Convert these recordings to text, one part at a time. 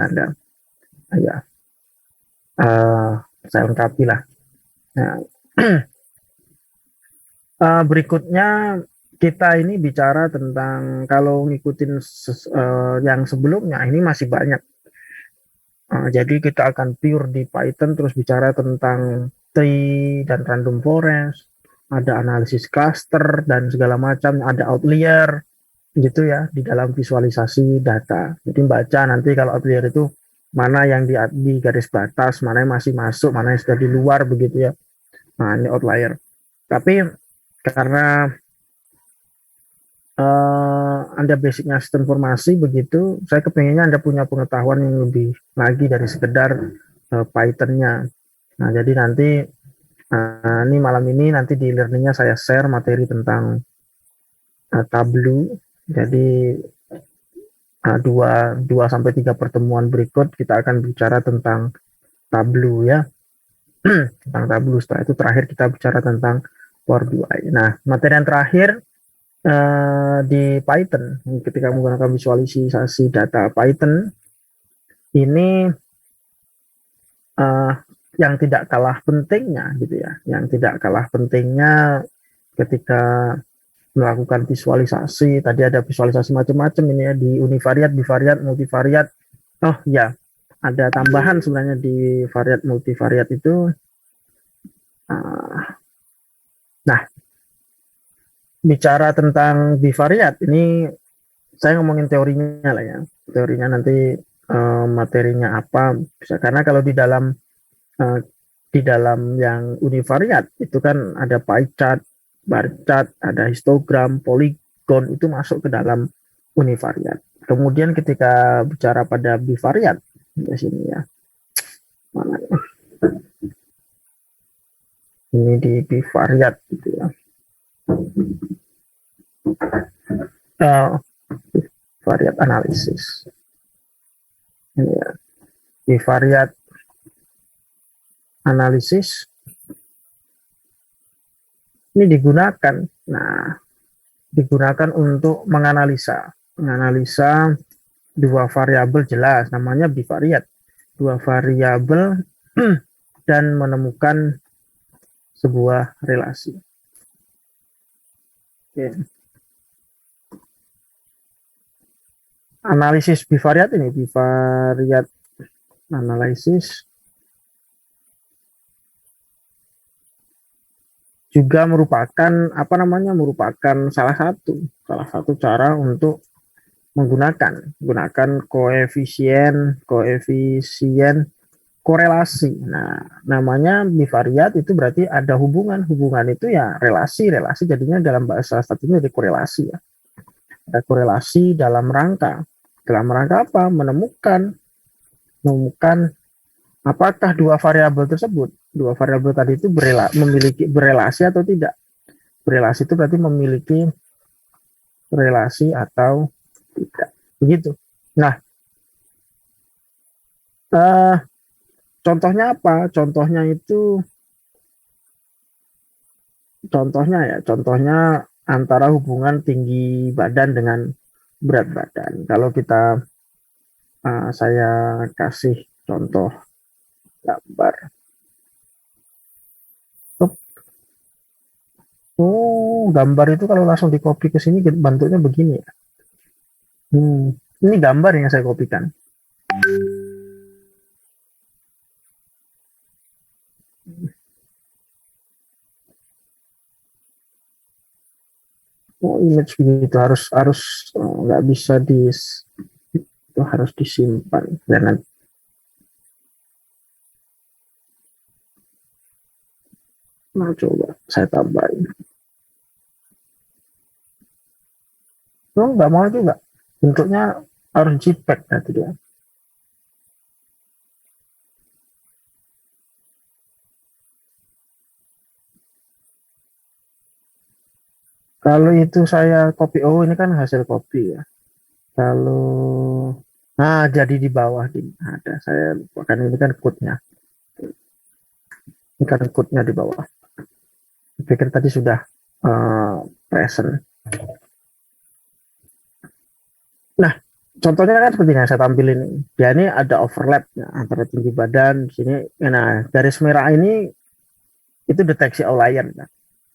Anda. Ya, uh, saya lengkapi lah. Nah, berikutnya kita ini bicara tentang kalau ngikutin yang sebelumnya ini masih banyak. Jadi kita akan pure di Python terus bicara tentang tree dan random forest, ada analisis cluster dan segala macam, ada outlier gitu ya di dalam visualisasi data. Jadi baca nanti kalau outlier itu mana yang di garis batas, mana yang masih masuk, mana yang sudah di luar begitu ya. Nah, ini outlier. Tapi karena Anda basicnya sistem informasi begitu, saya kepengennya Anda punya pengetahuan yang lebih lagi dari sekedar Python-nya. Nah, jadi nanti ini malam ini nanti di learningnya saya share materi tentang Tableau. Jadi dua sampai tiga pertemuan berikut kita akan bicara tentang Tableau ya, tentang Tableau. Setelah itu terakhir kita bicara tentang Power BI. Nah, materi yang terakhir di Python, ketika menggunakan visualisasi data Python ini uh, yang tidak kalah pentingnya gitu ya, yang tidak kalah pentingnya ketika melakukan visualisasi. Tadi ada visualisasi macam-macam ini ya, di univariat, bivariat, multivariat. Oh ya, ada tambahan sebenarnya di variat multivariat itu. Nah, bicara tentang bivariat ini saya ngomongin teorinya lah ya. Teorinya nanti materinya apa bisa, karena kalau uh, di dalam yang univariat itu kan ada pie chart, bar chart, ada histogram, polygon, itu masuk ke dalam univariat. Kemudian ketika bicara pada bivariat di sini ya, mana ya? Ini di bivariat gitu ya. Bivariat analisis. Ini ya, bivariat analisis ini digunakan. Nah, digunakan untuk menganalisa dua variabel jelas, namanya bivariat. Dua variabel dan menemukan sebuah relasi. Oke. Analisis bivariat ini, bivariat analisis juga merupakan salah satu cara untuk menggunakan koefisien korelasi. Nah, namanya bivariat itu berarti ada hubungan itu ya relasi jadinya dalam bahasa statistik itu korelasi ya. Ada korelasi dalam rangka apa? Menemukan apakah dua variabel tadi itu memiliki berelasi atau tidak. Berelasi itu berarti memiliki relasi atau tidak. Begitu. Nah, eh, contohnya apa? Contohnya antara hubungan tinggi badan dengan berat badan. Kalau saya kasih contoh gambar. Oh, gambar itu kalau langsung di copy ke sini bentuknya begini ya. Ini gambar yang saya kopikan. Oh, image begitu harus harus nggak bisa itu harus disimpan. Jangan. Nah, coba saya tambahin. Oh, nggak mau juga. Bentuknya harus JPEG nanti dia. Kalau itu saya copy, oh ini kan hasil copy ya. Kalau jadi di bawah ada, saya lupakan, ini kan code-nya. Ini kan code-nya di bawah. Saya pikir tadi sudah present. Nah, contohnya kan seperti yang saya tampilin ini. Dia ini ada overlap ya, antara tinggi badan di sini. Nah, garis merah ini itu deteksi outlier.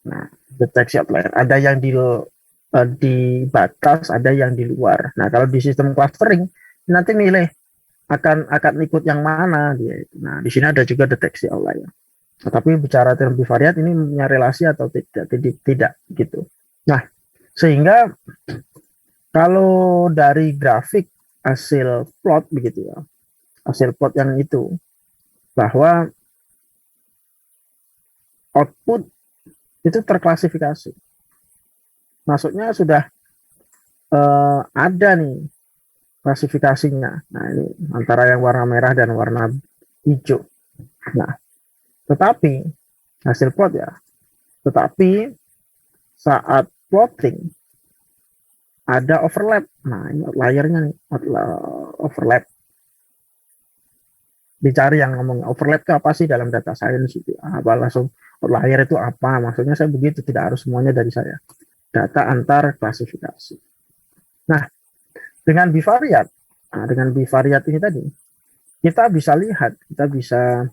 Nah, deteksi outlier. Ada yang di batas, ada yang di luar. Nah, kalau di sistem clustering nanti milih akan ikut yang mana dia itu. Nah, di sini ada juga deteksi outlier. Nah, tapi bicara term bivariat ini punya relasi atau tidak gitu. Nah, sehingga kalau dari grafik hasil plot begitu ya, hasil plot yang itu bahwa output itu terklasifikasi. Maksudnya sudah ada nih klasifikasinya. Nah, ini antara yang warna merah dan warna hijau. Nah, tetapi hasil plot ya, tetapi saat plotting ada overlap. Nah, ini outlier-nya nih, overlap. Dicari yang ngomong overlap itu apa sih dalam data science itu. Apa langsung outlier itu apa? Maksudnya saya begitu, tidak harus semuanya dari saya. Data antar klasifikasi. Nah, dengan bivariat, dengan bivariat ini tadi, kita bisa lihat, kita bisa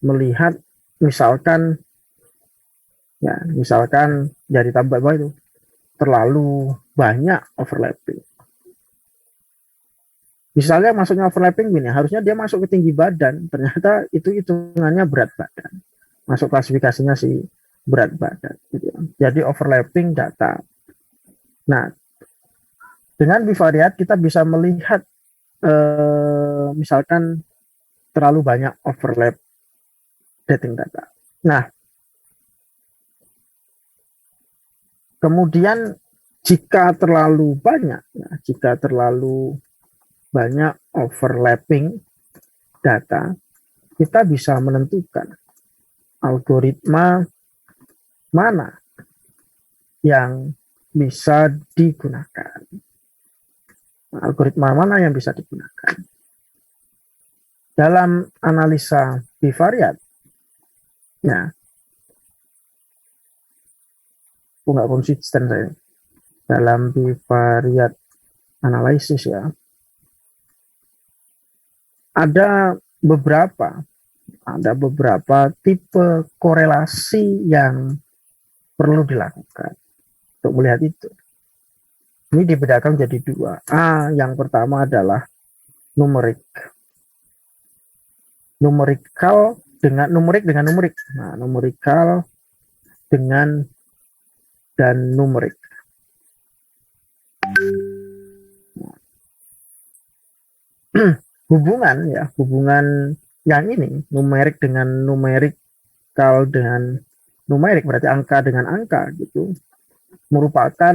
melihat misalkan misalkan dari tambah bawah itu terlalu banyak overlapping. Misalnya masuknya overlapping gini, harusnya dia masuk ke tinggi badan, ternyata itu hitungannya berat badan. Masuk klasifikasinya si berat badan. Gitu. Jadi overlapping data. Nah, dengan bivariat kita bisa melihat misalkan terlalu banyak overlap dating data. Nah, kemudian jika terlalu banyak, jika terlalu banyak overlapping data, kita bisa menentukan algoritma mana yang bisa digunakan. Algoritma mana yang bisa digunakan. Dalam analisa bivariat, ya, nggak konsisten saya. Dalam bivariat analisis ya, ada beberapa tipe korelasi yang perlu dilakukan untuk melihat itu. Ini dibedakan menjadi dua. Yang pertama adalah numerik. Numerikal dengan numerik. Nah, numerikal dengan dan numerik. Hubungan yang ini numerik dengan numerikal dengan numerik berarti angka dengan angka gitu merupakan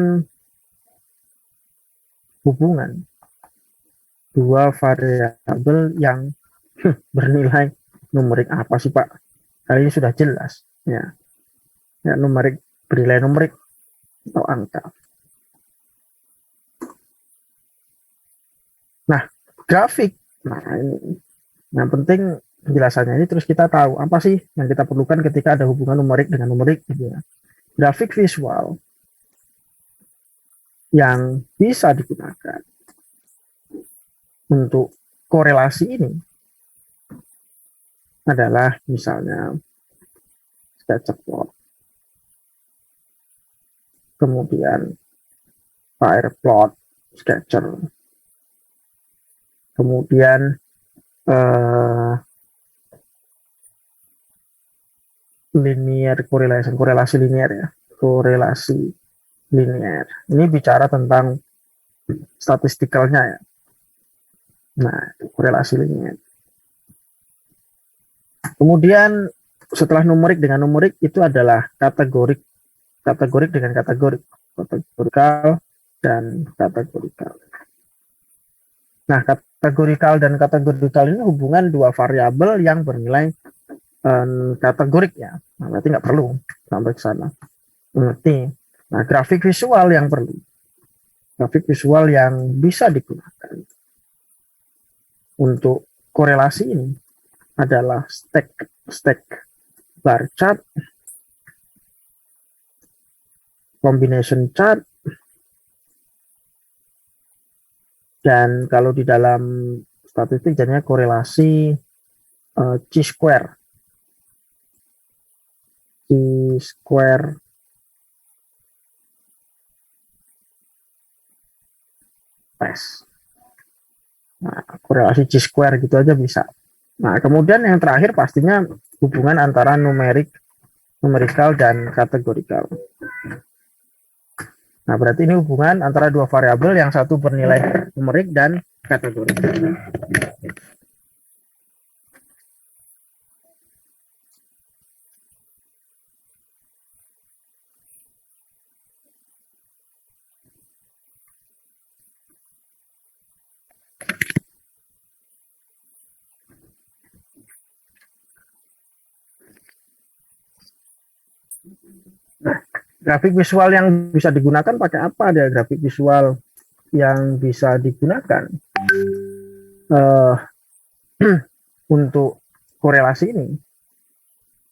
hubungan dua variabel yang bernilai numerik. Apa sih Pak? Kali ini sudah jelas ya. Numerik bernilai numerik atau angka. Nah, grafik. Nah, ini yang penting penjelasannya ini terus kita tahu apa sih yang kita perlukan ketika ada hubungan numerik dengan numerik gitu ya. Grafik visual yang bisa digunakan untuk korelasi ini adalah misalnya scatter plot, kemudian fire plot, sketcher, kemudian linear correlation, korelasi linear ya, korelasi linear. Ini bicara tentang statistikalnya ya. Nah, korelasi linear. Kemudian setelah numerik dengan numerik itu adalah kategorik dengan kategorikal dan kategorikal. Nah, kategorikal dan kategorikal ini hubungan dua variabel yang bernilai kategorik ya. Nah, berarti nggak perlu sampai ke sana. Mengerti. Nah, grafik visual yang perlu. Grafik visual yang bisa digunakan untuk korelasi ini adalah stack bar chart, combination chart, Dan kalau di dalam statistik jadinya korelasi chi-square. Chi-square test. Nah, korelasi chi-square gitu aja bisa. Nah, kemudian yang terakhir pastinya hubungan antara numerikal dan kategorikal. Nah, berarti ini hubungan antara dua variabel, yang satu bernilai numerik dan kategori. Nah, grafik visual yang bisa digunakan pakai apa? Ada grafik visual yang bisa digunakan uh, untuk korelasi ini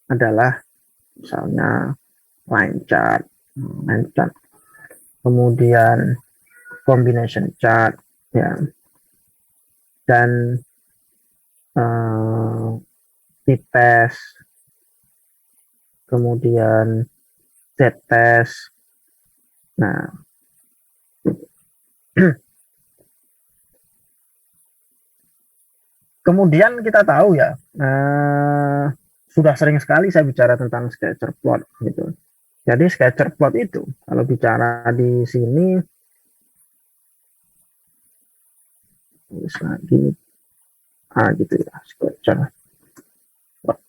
adalah misalnya line chart, kemudian combination chart, ya, dan t-test, kemudian z-test. Nah, kemudian kita tahu ya, sudah sering sekali saya bicara tentang scatter plot gitu. Jadi scatter plot itu kalau bicara di sini tulis lagi gitu ya, scatter plot.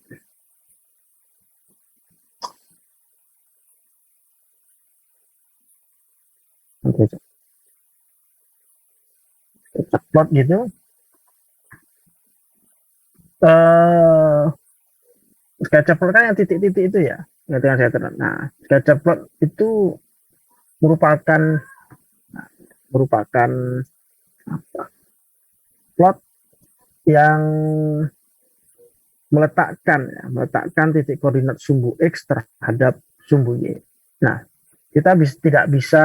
Scatter plot gitu. Scatter plot kan yang titik-titik itu ya, dengan scatter. Nah, scatter plot itu merupakan plot yang meletakkan titik koordinat sumbu X terhadap sumbu Y. Nah, kita tidak bisa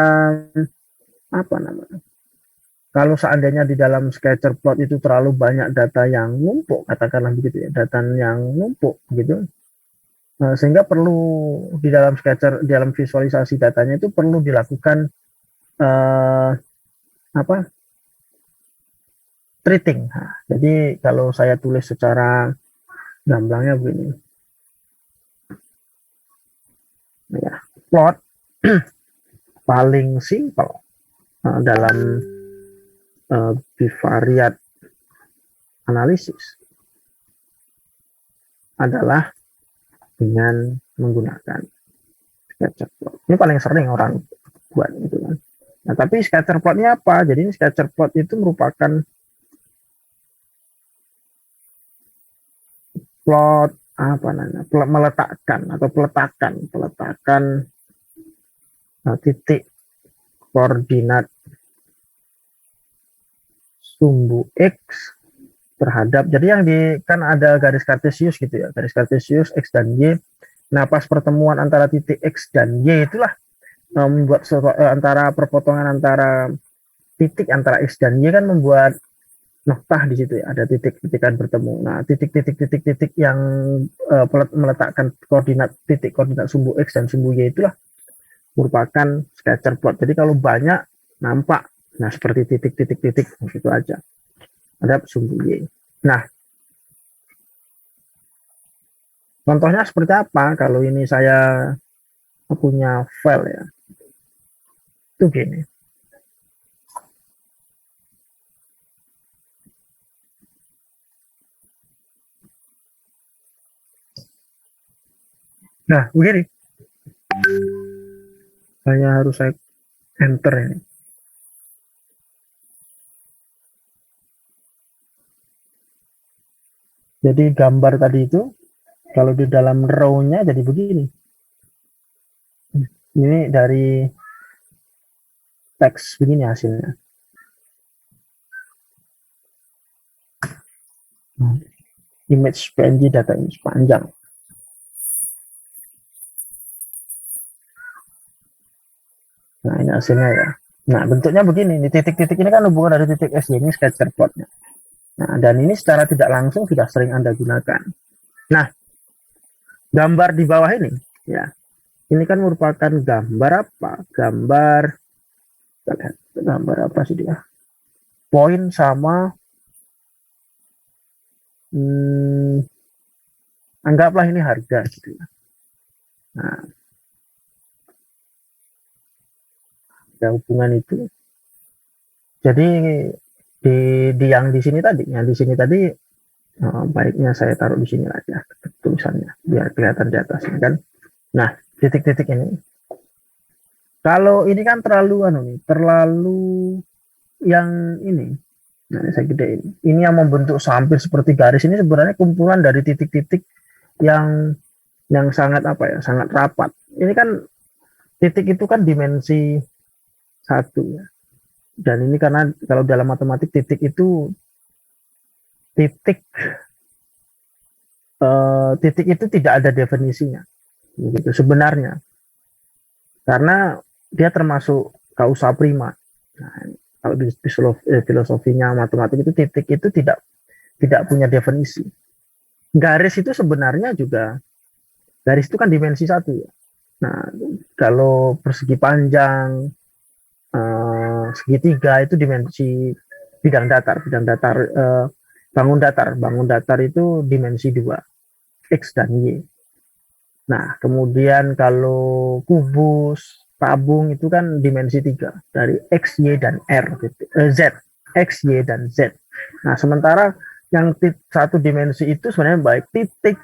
kalau seandainya di dalam scatter plot itu terlalu banyak data yang numpuk, katakanlah begitu ya, data yang numpuk gitu, sehingga perlu di dalam visualisasi datanya itu perlu dilakukan treating. Nah, jadi kalau saya tulis secara gamblangnya begini, ya, plot paling simpel dalam bivariate analisis adalah dengan menggunakan scatter plot. Ini paling sering orang buat gitu kan. Nah, tapi scatter plotnya apa? Jadi ini scatter plot itu merupakan plot peletakan titik koordinat sumbu X terhadap, jadi yang kan ada garis kartesius gitu ya, garis kartesius X dan Y. Nah, pas pertemuan antara titik X dan Y itulah membuat antara perpotongan antara titik antara X dan Y kan membuat noktah di situ ya, ada titik-titikan bertemu. Nah, titik-titik yang meletakkan titik koordinat sumbu X dan sumbu Y itulah merupakan scatter plot. Jadi kalau banyak nampak, nah seperti titik-titik gitu aja ada sumbu Y. Nah, contohnya seperti apa? Kalau ini saya punya file ya, itu gini. Nah, begini. Saya enter ini. Jadi gambar tadi itu kalau di dalam row-nya jadi begini. Ini dari teks begini hasilnya. Image PNG data ini panjang. Nah, ini hasilnya ya. Nah, bentuknya begini. Ini titik-titik ini kan hubungan dari titik SY ini scatter plotnya. Nah, dan ini secara tidak langsung sudah sering Anda gunakan. Nah, gambar di bawah ini, ya, ini kan merupakan gambar apa? Gambar apa sih dia? Poin sama, hmm, anggaplah ini harga gitu ya. Nah, ada hubungan itu. Jadi di, yang di sini tadi, baiknya saya taruh di sini aja tulisannya biar kelihatan di atasnya kan. Nah, titik-titik ini. Kalau ini kan terlalu yang ini. Nah, saya gedein. Ini yang membentuk hampir seperti garis ini sebenarnya kumpulan dari titik-titik yang sangat apa ya, sangat rapat. Ini kan titik itu kan dimensi satu ya. Dan ini karena kalau dalam matematik titik titik itu tidak ada definisinya, gitu sebenarnya, karena dia termasuk kausa prima. Nah, kalau di filosofinya matematik itu titik itu tidak punya definisi. Garis itu sebenarnya juga garis itu kan dimensi satu ya. Nah, kalau persegi panjang, segitiga itu dimensi bidang datar, bangun datar itu dimensi dua, x dan y. Nah, kemudian kalau kubus, tabung itu kan dimensi tiga dari x, y, dan r, gitu. Z, x, y, dan z. Nah, sementara yang satu dimensi itu sebenarnya baik titik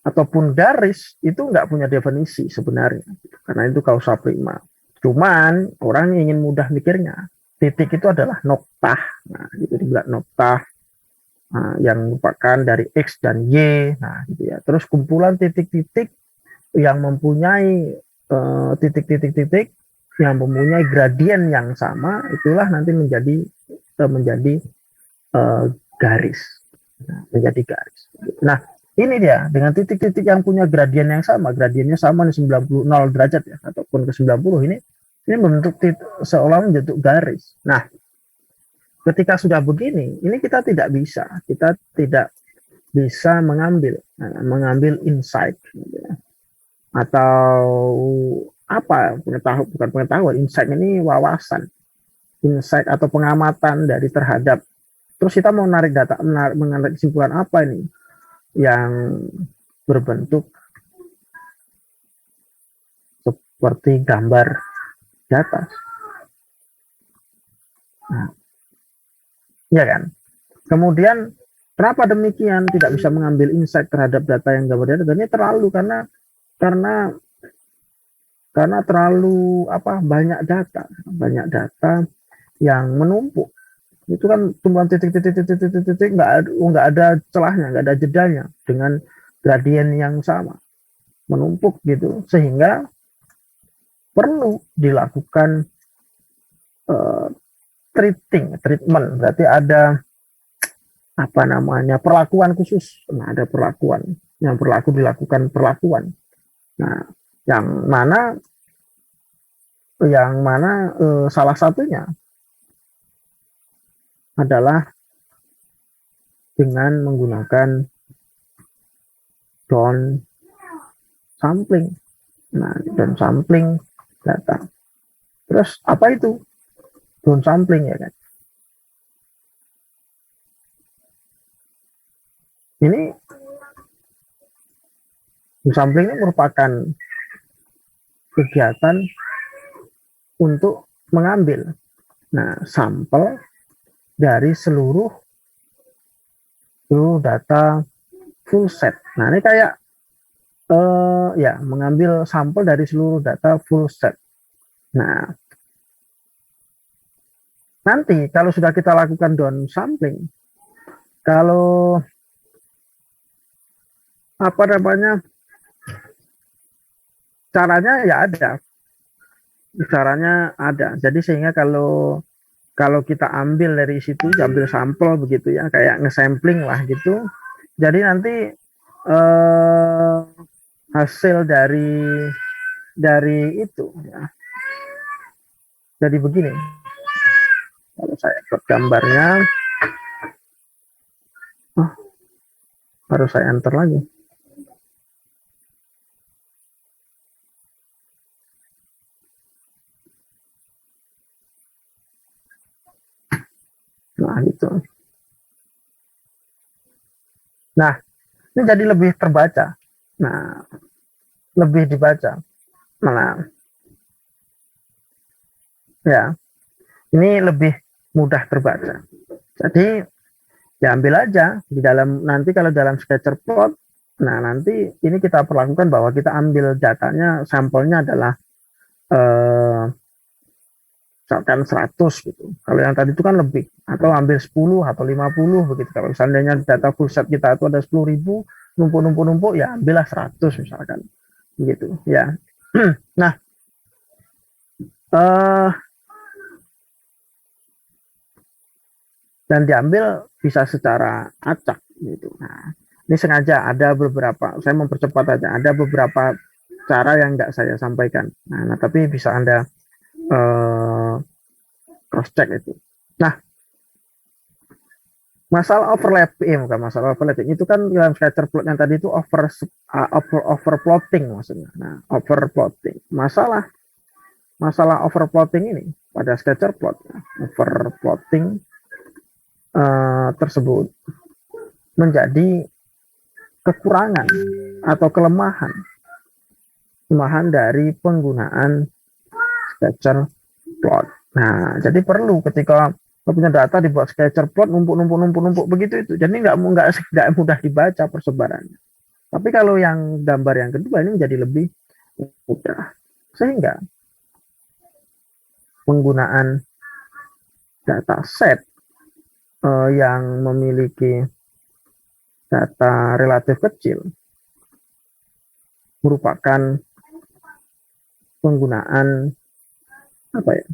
ataupun garis itu nggak punya definisi sebenarnya, gitu. Karena itu kausa prima. Cuman orang ingin mudah mikirnya, titik itu adalah noktah. Nah, gitu dibilang noktah. Nah, yang merupakan dari x dan y. Nah, gitu ya. Terus kumpulan titik-titik yang mempunyai titik-titik-titik yang mempunyai gradien yang sama, itulah nanti menjadi uh, garis. Nah, menjadi garis. Nah, ini dia dengan titik-titik yang punya gradien yang sama, gradiennya sama di 90 0 derajat ya, ataupun ke 90 ini membentuk seolah membentuk garis. Nah, ketika sudah begini, ini kita tidak bisa mengambil insight, gitu ya, atau apa, bukan pengetahuan, insight ini wawasan, insight atau pengamatan dari terhadap, terus kita mau menarik data, mengambil kesimpulan apa ini yang berbentuk seperti gambar di atas. Nah, ya kan? Kemudian kenapa demikian tidak bisa mengambil insight terhadap data yang gambar di atas? Dan ini terlalu karena karena terlalu apa, banyak data yang menumpuk. Itu kan tumbuhan titik nggak ada celahnya, nggak ada jedanya dengan gradien yang sama, menumpuk gitu, sehingga perlu dilakukan uh, treatment, berarti ada apa namanya, perlakuan khusus. Nah, ada perlakuan yang dilakukan perlakuan. Nah, yang mana salah satunya adalah dengan menggunakan down sampling. Nah, down sampling data. Terus apa itu down sampling ya kan? Ini down sampling ini merupakan kegiatan untuk mengambil sampel dari seluruh data full set. Nah, ini kayak ya, mengambil sampel dari seluruh data full set. Nah, nanti kalau sudah kita lakukan down sampling, kalau apa namanya, caranya ya ada. Jadi sehingga kalau kita ambil dari situ, ambil sampel begitu ya, kayak nge-sampling lah gitu. Jadi nanti hasil dari itu ya, jadi begini. Kalau saya buat gambarnya, oh, harus saya enter lagi. Nah, gitu. Nah, ini jadi lebih terbaca. Nah, lebih dibaca. Nah, ya, ini lebih mudah terbaca. Jadi, ya ambil aja di dalam nanti kalau dalam scatter plot. Nah, nanti ini kita perlakukan bahwa kita ambil datanya, sampelnya adalah misalkan 100 gitu. Kalau yang tadi itu kan lebih, atau ambil 10 atau 50 begitu. Kalau seandainya data full set kita itu ada 10.000, numpuk-numpuk ya ambillah 100 misalkan. Gitu ya. Nah, eh dan diambil bisa secara acak gitu. Nah, ini sengaja ada beberapa, saya mempercepat aja, ada beberapa cara yang nggak saya sampaikan. Nah, tapi bisa Anda cross check itu. Nah, masalah overlapping, bukan masalah overlapping, itu kan dalam scatter plot yang tadi itu overplotting maksudnya. Nah, overplotting. Masalah overplotting ini pada scatter plot, overplotting tersebut menjadi kekurangan atau kelemahan dari penggunaan scatter plot. Nah, jadi perlu ketika punya data dibuat scatter plot numpuk begitu itu. Jadi nggak mudah dibaca persebarannya. Tapi kalau yang gambar yang kedua ini menjadi lebih mudah. Sehingga penggunaan data set yang memiliki data relatif kecil merupakan penggunaan apa ya?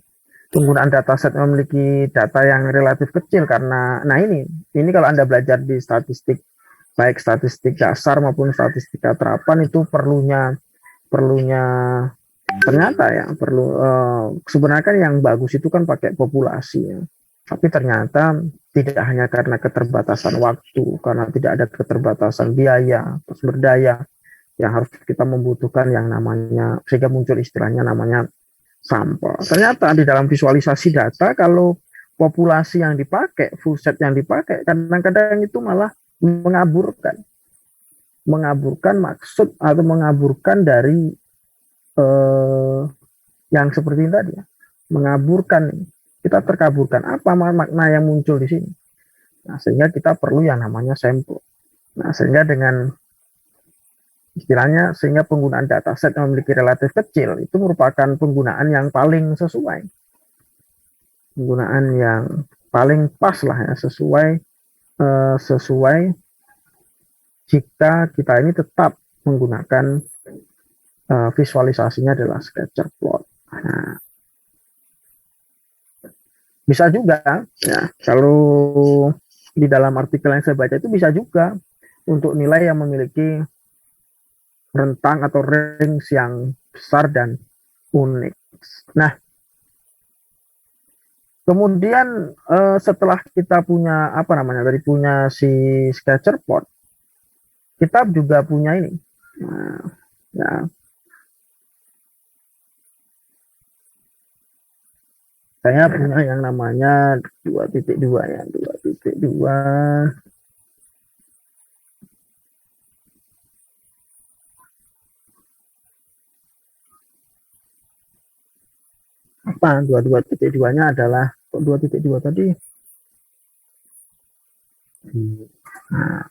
Penggunaan dataset memiliki data yang relatif kecil karena ini kalau Anda belajar di statistik baik statistik dasar maupun statistika terapan itu perlunya ternyata ya sebenarnya kan yang bagus itu kan pakai populasi ya. Tapi ternyata tidak hanya karena keterbatasan waktu, karena tidak ada keterbatasan biaya, sumber daya yang harus kita membutuhkan yang namanya sehingga muncul istilahnya namanya sampel. Ternyata di dalam visualisasi data kalau populasi yang dipakai, full set yang dipakai, kadang-kadang itu malah mengaburkan maksud atau mengaburkan dari yang seperti ini tadi ya. Mengaburkan, kita terkaburkan apa makna yang muncul di sini. Nah, sehingga kita perlu yang namanya sampel. Nah, sehingga dengan istilahnya sehingga penggunaan dataset yang memiliki relatif kecil itu merupakan penggunaan yang paling sesuai, penggunaan yang paling pas lah ya, sesuai jika kita ini tetap menggunakan visualisasinya adalah scatter plot. Nah, bisa juga ya kalau di dalam artikel yang saya baca itu bisa juga untuk nilai yang memiliki rentang atau range yang besar dan unik. Nah, kemudian setelah kita punya apa namanya dari punya si sketcher plot, kita juga punya ini. Nah, ya, saya punya yang namanya 2.2 ya, 2.2 apa 22.2-nya adalah 2.2 tadi. Nah,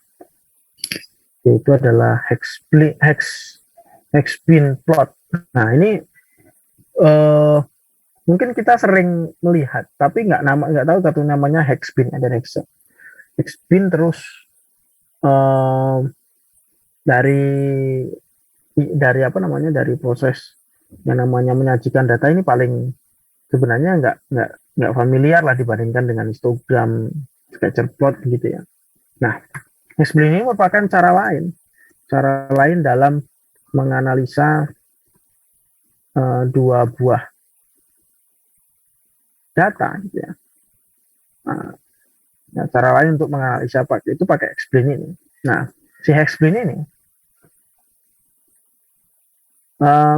yaitu adalah hexbin plot. Nah, ini mungkin kita sering melihat, tapi nggak tahu satu namanya hexbin ada hexbin terus eh, dari apa namanya dari proses yang namanya menyajikan data ini paling sebenarnya nggak familiar lah dibandingkan dengan histogram, scatter plot gitu ya. Nah, hexbin ini merupakan cara lain dalam menganalisa dua buah data gitu ya. Nah, cara lain untuk menganalisa itu pakai explain ini. Nah, si explain ini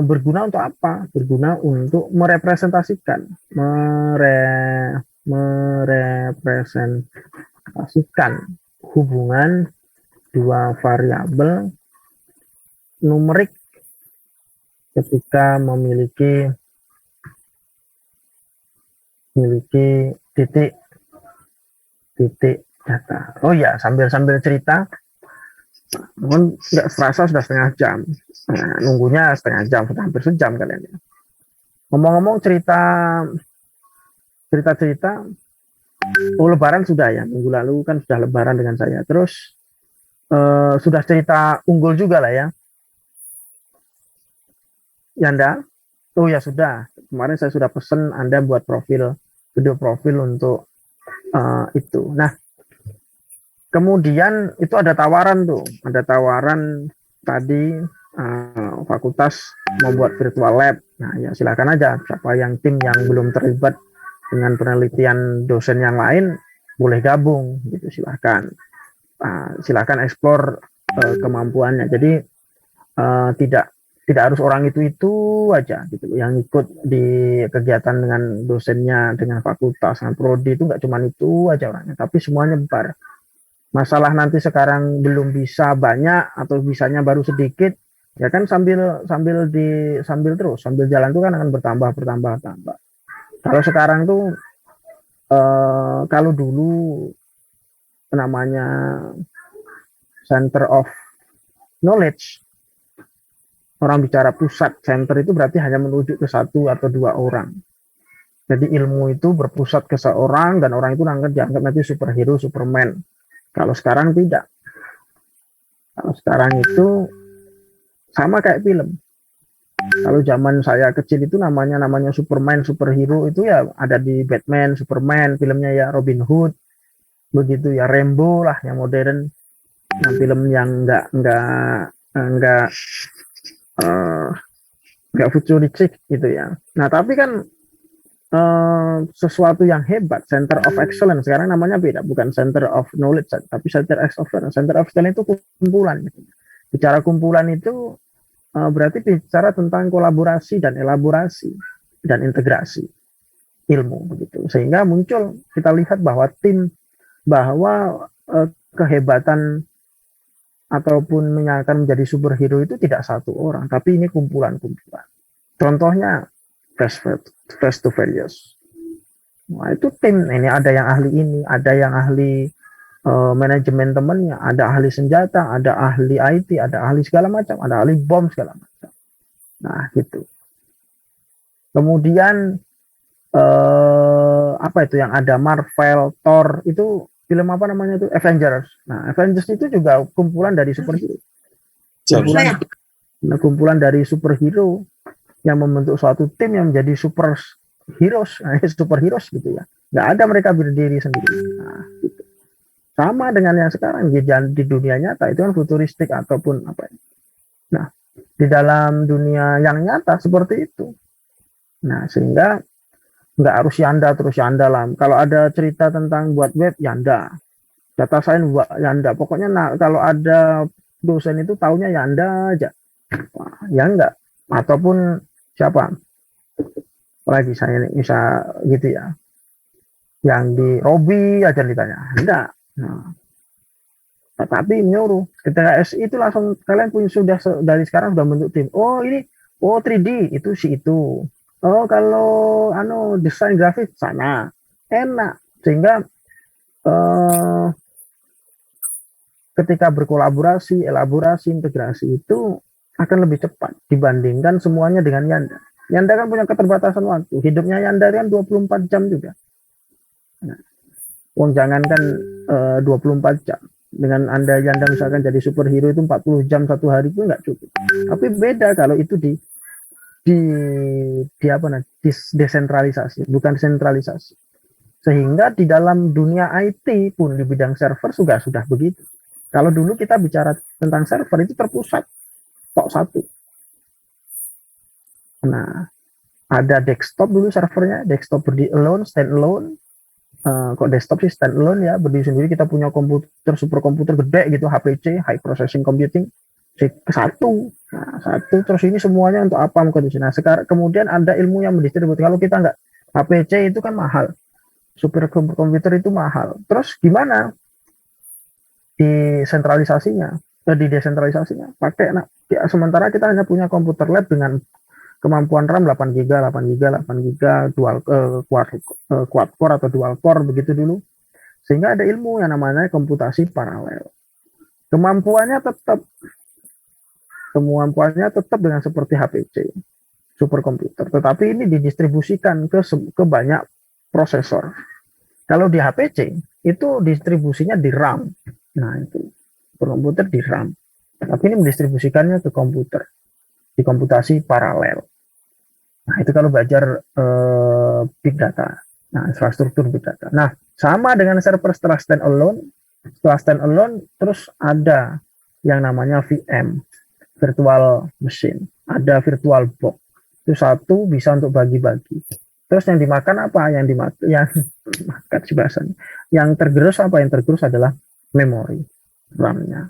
berguna untuk apa? Berguna untuk merepresentasikan, merepresentasikan hubungan dua variabel numerik ketika memiliki titik data. Oh ya, sambil cerita, namun nggak serasa sudah setengah jam. Nah, nunggunya setengah jam, sudah hampir sejam kalian ya. Ngomong-ngomong cerita, oh Lebaran sudah ya, minggu lalu kan sudah Lebaran dengan saya. Terus sudah cerita unggul juga lah ya, Yanda. Oh ya sudah, kemarin saya sudah pesen Anda buat video profil untuk itu. Nah, kemudian itu ada tawaran tadi fakultas membuat virtual lab. Nah ya silakan aja, siapa yang tim yang belum terlibat dengan penelitian dosen yang lain boleh gabung gitu, silakan. Silakan eksplor kemampuannya. Jadi tidak harus orang itu aja gitu yang ikut di kegiatan dengan dosennya, dengan fakultas, dengan prodi, itu nggak cuma itu aja orangnya, tapi semuanya bar. Masalah nanti sekarang belum bisa banyak atau bisanya baru sedikit, ya kan sambil jalan tuh kan akan bertambah. Kalau sekarang tuh kalau dulu namanya center of knowledge, orang bicara pusat center itu berarti hanya menuju ke satu atau dua orang. Jadi ilmu itu berpusat ke seorang dan orang itu dianggap nanti superhero, superman. Kalau sekarang tidak. Kalau sekarang itu sama kayak film. Kalau zaman saya kecil itu namanya Superman, superhero itu ya ada di Batman, Superman, filmnya ya Robin Hood, begitu ya Rambo lah yang modern, yang film yang nggak futuristik gitu ya. Nah tapi kan sesuatu yang hebat, center of excellence sekarang namanya beda, bukan center of knowledge tapi center of excellence. Center of excellence itu kumpulan gitu. Bicara kumpulan itu berarti bicara tentang kolaborasi dan elaborasi dan integrasi ilmu begitu, sehingga muncul, kita lihat bahwa kehebatan ataupun akan menjadi superhero itu tidak satu orang, tapi ini kumpulan-kumpulan. Contohnya Fast to Furious. Nah, itu tim, ini ada yang ahli ini, ada yang ahli manajemen temennya, ada ahli senjata, ada ahli IT, ada ahli segala macam, ada ahli bom segala macam. Nah, gitu. Kemudian apa itu yang ada Marvel, Thor, itu film apa namanya itu, Avengers. Nah, Avengers itu juga kumpulan dari superhero. Kumpulan dari superhero yang membentuk suatu tim yang menjadi super heroes gitu ya. Nggak ada mereka berdiri sendiri. Nah, gitu. Sama dengan yang sekarang di dunia nyata itu kan futuristik ataupun apa. Nah, di dalam dunia yang nyata seperti itu. Nah, sehingga nggak harus Yanda terus Yanda lah. Kalau ada cerita tentang buat web, Yanda. Data science buat Yanda. Pokoknya kalau ada dosen itu taunya Yanda aja. Wah, ya enggak. Ataupun siapa lagi saya bisa gitu ya, yang di Robi aja ditanya enggak. Nah, tapi nyuruh ketika SI itu langsung kalian punya sudah dari sekarang sudah bentuk tim. Oh ini, oh 3D itu si itu. Oh kalau desain grafis sana, enak, sehingga ketika berkolaborasi, elaborasi, integrasi itu akan lebih cepat dibandingkan semuanya dengan Yanda. Yanda kan punya keterbatasan waktu, hidupnya Yanda kan 24 jam juga. Nah, jangankan 24 jam, dengan Anda Yanda misalkan jadi superhero itu 40 jam satu hari itu nggak cukup. Tapi beda kalau itu di desentralisasi, bukan sentralisasi. Sehingga di dalam dunia IT pun di bidang server sudah begitu. Kalau dulu kita bicara tentang server itu terpusat tok satu. Nah, ada desktop dulu servernya, desktop berdiri alone, stand alone. Kok desktop sih stand alone ya, berdiri sendiri. Kita punya komputer, super komputer gede gitu, HPC, high processing computing, satu. Nah, satu, terus ini semuanya untuk apa? Nah, sekarang kemudian ada ilmu yang mendistribusi. Kalau kita nggak, HPC itu kan mahal, super komputer itu mahal. Terus gimana di desentralisasinya? Pakai, nah, ya, sementara kita hanya punya komputer lab dengan kemampuan RAM 8 GB, 8 GB, 8 GB, dual quad core atau dual core begitu dulu. Sehingga ada ilmu yang namanya komputasi paralel. Kemampuannya tetap dengan seperti HPC, superkomputer, tetapi ini didistribusikan ke banyak prosesor. Kalau di HPC itu distribusinya di RAM. Nah, itu komputer di RAM. Tapi ini mendistribusikannya ke komputer di komputasi paralel. Nah, itu kalau belajar big data. Nah, infrastruktur big data. Nah, sama dengan server setelah standalone. Setelah standalone, terus ada yang namanya VM, virtual machine. Ada virtual box. Itu satu bisa untuk bagi-bagi. Terus yang dimakan apa? Yang makan sih bahasanya. Yang tergerus apa? Yang tergerus adalah memori RAM-nya.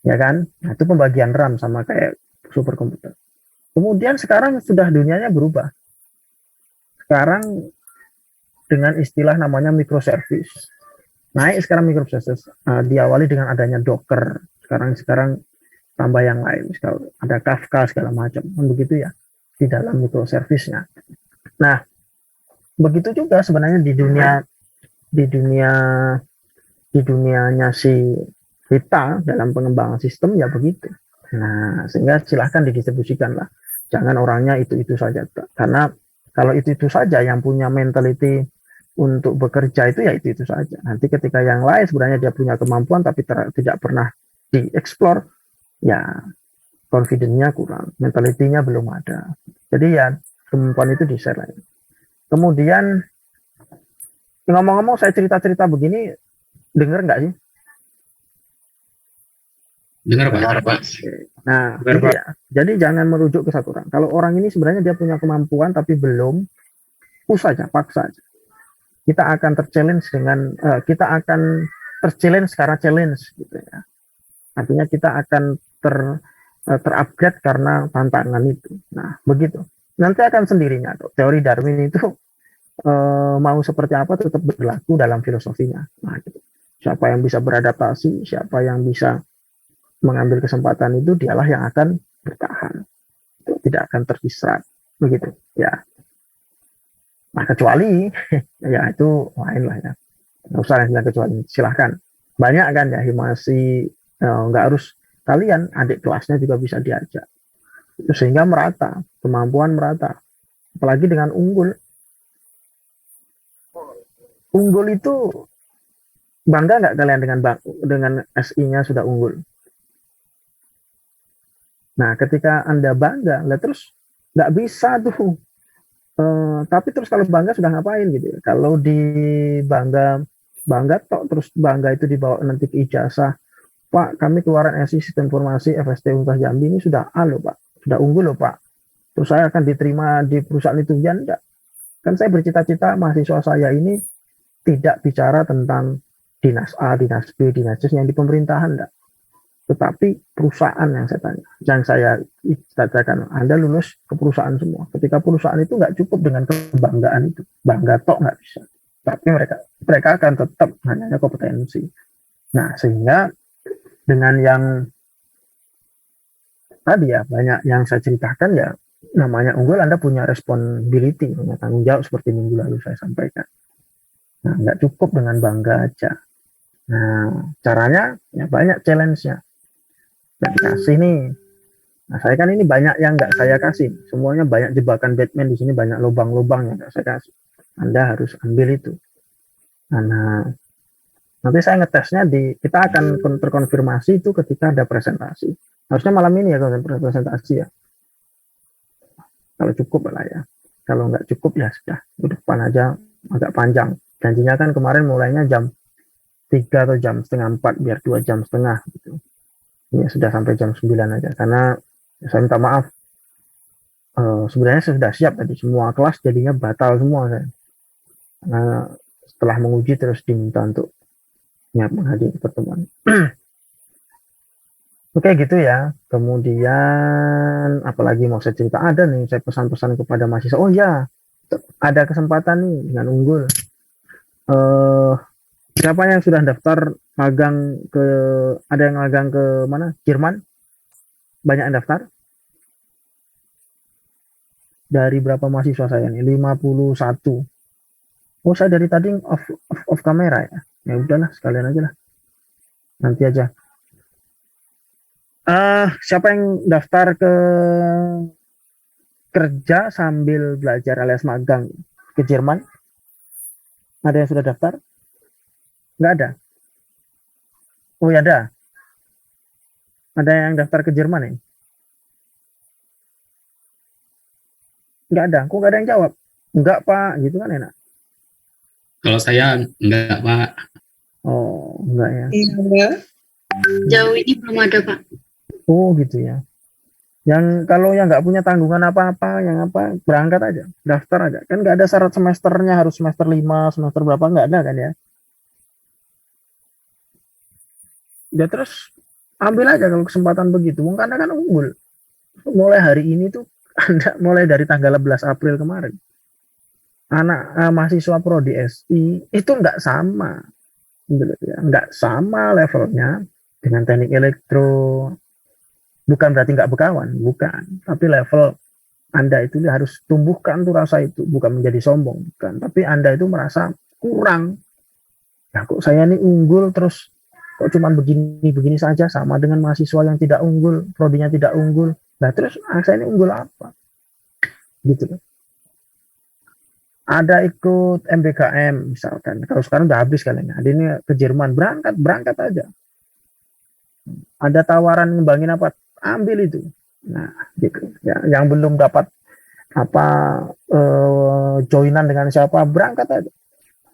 Ya kan? Nah, itu pembagian RAM sama kayak superkomputer. Kemudian sekarang sudah dunianya berubah. Sekarang dengan istilah namanya microservice. Naik sekarang microservice. Diawali dengan adanya Docker. Sekarang tambah yang lain. Ada Kafka segala macam. Begitu ya di dalam microservice-nya. Nah, begitu juga sebenarnya di dunianya si kita dalam pengembangan sistem ya begitu. Nah, sehingga silahkan didistribusikan lah. Jangan orangnya itu saja. Karena kalau itu saja yang punya mentality untuk bekerja itu ya itu saja. Nanti ketika yang lain sebenarnya dia punya kemampuan tapi tidak pernah dieksplor, ya confidence-nya kurang, mentality-nya belum ada. Jadi ya kemampuan itu di-share. Kemudian ngomong-ngomong saya cerita-cerita begini, denger nggak sih? Dengar Pak. Nah, gitu ya. Jadi jangan merujuk ke satu orang. Kalau orang ini sebenarnya dia punya kemampuan tapi belum, push saja, paksa aja. Kita akan terchallenge karena challenge gitu ya. Artinya kita akan terupgrade karena tantangan itu. Nah, begitu. Nanti akan sendirinya. Teori Darwin itu mau seperti apa tetap berlaku dalam filosofinya. Nah, gitu. Siapa yang bisa beradaptasi, siapa yang bisa mengambil kesempatan itu, dialah yang akan bertahan. Itu tidak akan terdistract. Begitu. Ya. Nah, kecuali ya itu lain lah ya. Nggak usah yang kecuali. Silahkan. Banyak kan ya masih nggak harus kalian, adik kelasnya juga bisa diajak. Itu sehingga merata, kemampuan merata. Apalagi dengan unggul. Unggul itu bangga nggak kalian dengan SI-nya sudah unggul? Nah, ketika Anda bangga, lah terus nggak bisa tuh. Tapi terus kalau bangga sudah ngapain gitu ya? Kalau di bangga tok, terus bangga itu dibawa nanti ke ijazah. Pak, kami keluaran SI Sistem Informasi FST Universitas Jambi ini sudah A loh Pak, sudah unggul loh Pak. Terus saya akan diterima di perusahaan itu, ya enggak. Kan saya bercita-cita mahasiswa saya ini tidak bicara tentang dinas A, dinas B, dinas C yang di pemerintahan enggak. Tetapi perusahaan yang saya tanya, yang saya katakan, Anda lulus ke perusahaan semua. Ketika perusahaan itu nggak cukup dengan kebanggaan itu, bangga tok nggak bisa. Tapi mereka akan tetap hanya kompetensi. Nah, sehingga dengan yang tadi ya banyak yang saya ceritakan ya, namanya unggul, Anda punya responsibility, punya tanggung jawab seperti minggu lalu saya sampaikan. Nah, nggak cukup dengan bangga aja. Nah, caranya ya banyak challenge-nya. Yang dikasih nih. Nah, saya kan ini banyak yang nggak saya kasih. Semuanya banyak jebakan Batman di sini, banyak lubang-lubang yang nggak saya kasih. Anda harus ambil itu. Nah, nanti saya ngetesnya kita akan terkonfirmasi itu ketika ada presentasi. Harusnya malam ini ya kalau presentasi ya. Kalau cukup lah ya. Kalau nggak cukup ya sudah. Depan aja agak panjang. Janjinya kan kemarin mulainya jam 3 atau jam setengah 4 biar 2 jam setengah gitu. Ini sudah sampai jam 9 aja karena saya minta maaf sebenarnya sudah siap tadi, semua kelas jadinya batal semua saya. Nah, setelah menguji terus diminta untuk menghadiri pertemuan. Oke gitu ya. Kemudian apalagi mau saya cerita, ada nih saya pesan-pesan kepada mahasiswa. Oh ya, ada kesempatan nih dengan Unggul. Eh Siapa yang sudah daftar magang ke, ada yang magang ke mana? Jerman? Banyak yang daftar? Dari berapa mahasiswa saya nih? 51. Oh, saya dari tadi off kamera ya. Ya udahlah, sekalian aja lah. Nanti aja. Siapa yang daftar ke kerja sambil belajar alias magang ke Jerman? Ada yang sudah daftar? Nggak ada. Oh ya ada. Ada yang daftar ke Jerman ya? Nggak ada. Kok nggak ada yang jawab? Nggak Pak, gitu kan enak. Kalau saya enggak, Pak. Oh, enggak ya. Iya. Jauh ini belum ada, Pak. Oh gitu ya. Yang kalau yang nggak punya tanggungan apa-apa, yang apa, berangkat aja, daftar aja. Kan nggak ada syarat semesternya harus semester 5, semester berapa, nggak ada kan ya. Ya terus ambil aja kalau kesempatan begitu. Karena kan unggul. Mulai hari ini tuh Anda mulai dari tanggal 11 April kemarin. Anak mahasiswa prodi SI itu nggak sama, gitu ya. Nggak sama levelnya dengan teknik elektro. Bukan berarti nggak berkawan, bukan. Tapi level Anda itu harus tumbuhkan tuh rasa itu, bukan menjadi sombong, bukan. Tapi Anda itu merasa kurang. Ya kok saya ini unggul terus kok cuma begini-begini saja sama dengan mahasiswa yang tidak unggul, prodinya tidak unggul. Nah terus saya ini unggul apa? Gitu loh. Ada ikut MBKM misalkan. Kalau sekarang udah habis kalian. Ada ini ke Jerman, berangkat aja. Ada tawaran ngembangin apa? Ambil itu. Nah, gitu. Ya, yang belum dapat apa joinan dengan siapa, berangkat aja.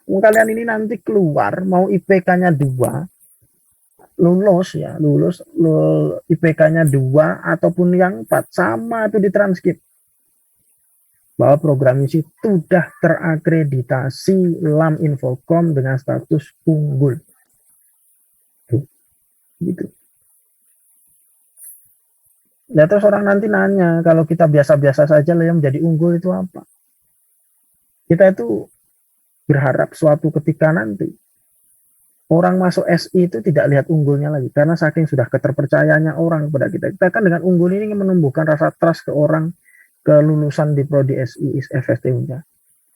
Kalian ini nanti keluar mau IPK-nya 2, lulus IPK-nya 2 ataupun yang 4 sama itu di transkrip bahwa program ini sudah terakreditasi LAM Infocom dengan status unggul. Tuh, gitu. Ya terus orang nanti nanya, kalau kita biasa-biasa saja lah yang menjadi unggul itu apa? Kita itu berharap suatu ketika nanti orang masuk SI itu tidak lihat unggulnya lagi, karena saking sudah keterpercayaannya orang kepada kita. Kita kan dengan unggul ini menumbuhkan rasa trust ke orang, ke lulusan di prodi SI, FST Unja.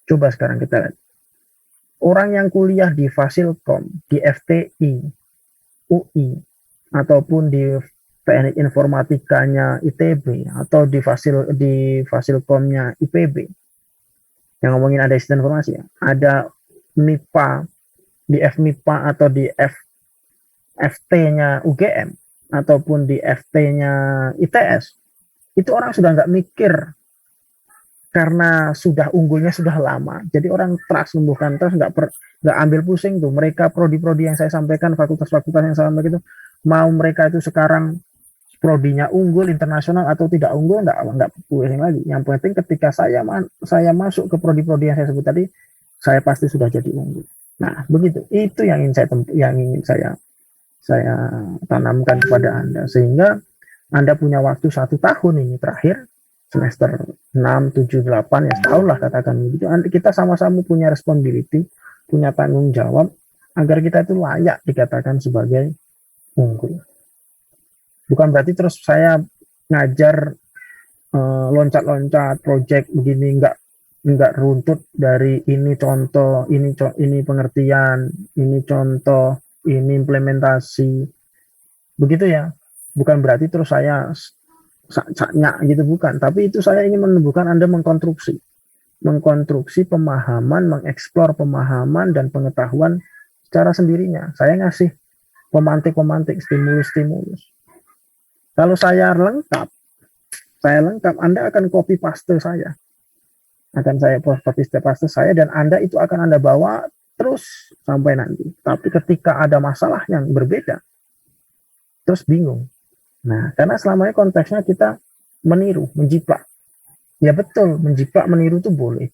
Coba sekarang kita lihat. Orang yang kuliah di Fasilkom, di FTI, UI, ataupun di teknik informatikanya ITB, atau di Fasilkomnya IPB, yang ngomongin ada sistem informasi ya, ada MIPA, di FMIPA atau di FT-nya UGM ataupun di FT-nya ITS, itu orang sudah nggak mikir karena sudah unggulnya sudah lama. Jadi orang trust, membutuhkan trust, nggak ambil pusing tuh. Mereka prodi-prodi yang saya sampaikan, fakultas-fakultas yang saya sampaikan itu, mau mereka itu sekarang prodinya unggul internasional atau tidak unggul, nggak pusing lagi. Yang penting ketika saya masuk ke prodi-prodi yang saya sebut tadi, saya pasti sudah jadi unggul. Nah, begitu. Itu yang ingin saya tanamkan kepada Anda, sehingga Anda punya waktu 1 tahun ini terakhir, semester 6, 7, 8, ya setahun lah katakan begitu. Nanti kita sama-sama punya responsibility, punya tanggung jawab agar kita itu layak dikatakan sebagai unggul. Bukan berarti terus saya ngajar loncat-loncat project begini, nggak runtut dari ini contoh, ini pengertian, ini contoh, ini implementasi, begitu ya. Bukan berarti terus saya saknya gitu, bukan. Tapi itu saya ingin menumbuhkan Anda mengkonstruksi pemahaman, mengeksplor pemahaman dan pengetahuan secara sendirinya. Saya ngasih pemantik, stimulus. Kalau saya lengkap, Anda akan copy paste saya. Akan saya copy paste saya, dan Anda itu akan Anda bawa terus sampai nanti. Tapi ketika ada masalah yang berbeda, terus bingung. Nah, karena selama ini konteksnya kita meniru, menjiplak. Ya betul, menjiplak meniru itu boleh.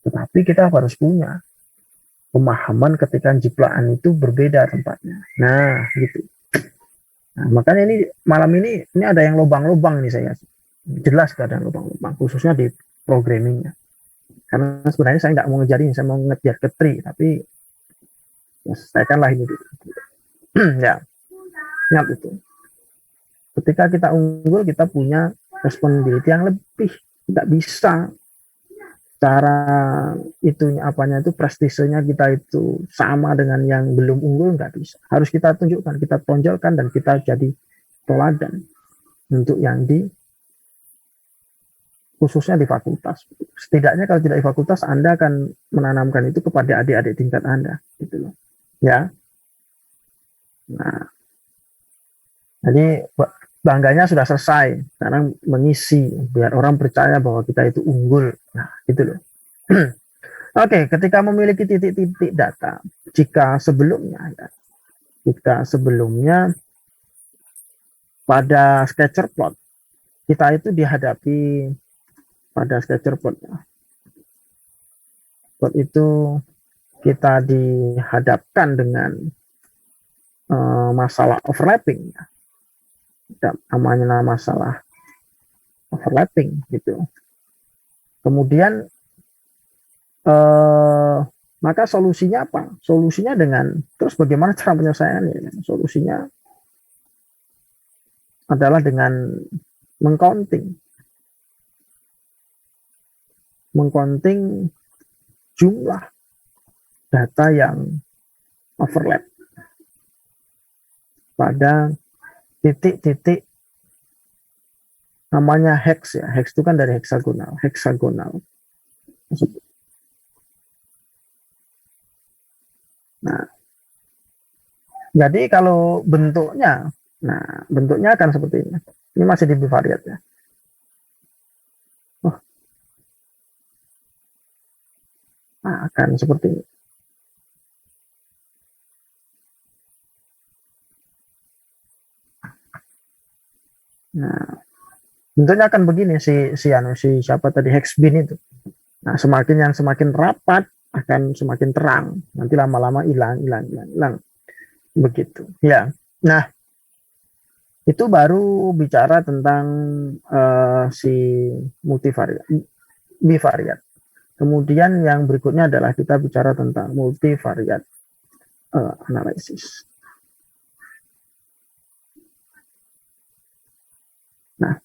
Tetapi kita harus punya pemahaman ketika jiplakan itu berbeda tempatnya. Nah, gitu. Nah, makanya ini malam ini ada yang lubang-lubang nih saya. Jelas gak ada yang lubang-lubang, khususnya di programmingnya. Karena sebenarnya saya nggak mau ngejarin, saya mau ngejar ke tree, tapi ya, selesaikanlah ini dulu. Ya, ingat itu. Ketika kita unggul, kita punya responsibility yang lebih. Tidak bisa cara itunya apanya itu prestisenya kita itu sama dengan yang belum unggul, nggak bisa. Harus kita tunjukkan, kita tonjolkan, dan kita jadi teladan untuk yang di khususnya di fakultas. Setidaknya kalau tidak di fakultas, Anda akan menanamkan itu kepada adik-adik tingkat Anda, gitu loh. Ya. Nah, jadi bangganya sudah selesai. Sekarang mengisi biar orang percaya bahwa kita itu unggul. Nah, gitu loh. Oke, ketika memiliki titik-titik data, jika sebelumnya pada scatter plot kita itu dihadapi pada scatter plot itu kita dihadapkan dengan masalah overlapping, namanya masalah overlapping gitu. Kemudian maka solusinya apa? Solusinya terus bagaimana cara penyelesaiannya? Solusinya adalah dengan mengcounting jumlah data yang overlap pada titik-titik, namanya hex ya. Hex itu kan dari heksagonal. Nah, jadi kalau bentuknya akan seperti ini. Ini masih di bivariate ya. Akan seperti ini. Nah, bentuknya akan begini si siapa tadi, hexbin itu. Nah, semakin rapat akan semakin terang. Nanti lama-lama hilang. Begitu. Ya. Nah, itu baru bicara tentang si bivariate. Kemudian yang berikutnya adalah kita bicara tentang multivariate analisis. Nah,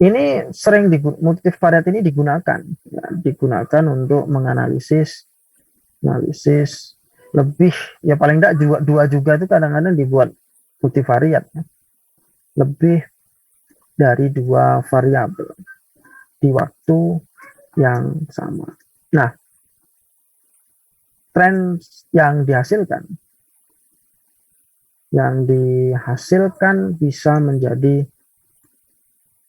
ini sering multivariate ini digunakan untuk menganalisis lebih, ya paling tidak dua juga itu kadang-kadang dibuat multivariate, lebih dari dua variabel di waktu yang sama. Nah, tren yang dihasilkan bisa menjadi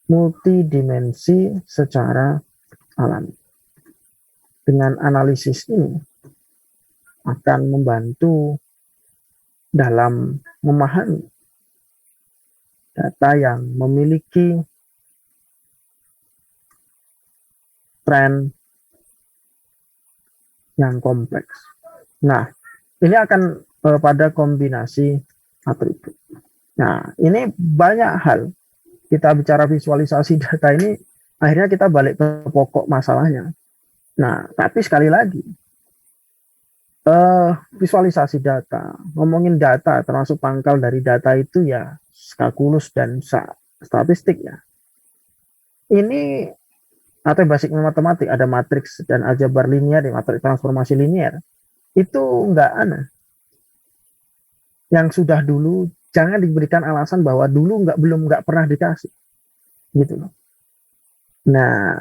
multidimensi secara alami. Dengan analisis ini akan membantu dalam memahami data yang memiliki tren yang kompleks. Nah, ini akan pada kombinasi atribut. Nah, ini banyak hal. Kita bicara visualisasi data ini, akhirnya kita balik ke pokok masalahnya. Nah, tapi sekali lagi, visualisasi data, ngomongin data, termasuk pangkal dari data itu ya kalkulus dan statistik ya. Ini atau basic matematik, ada matriks dan aljabar linear, matriks transformasi linear. Itu enggak aneh. Yang sudah dulu, jangan diberikan alasan bahwa dulu belum pernah dikasih. Gitu loh. Nah,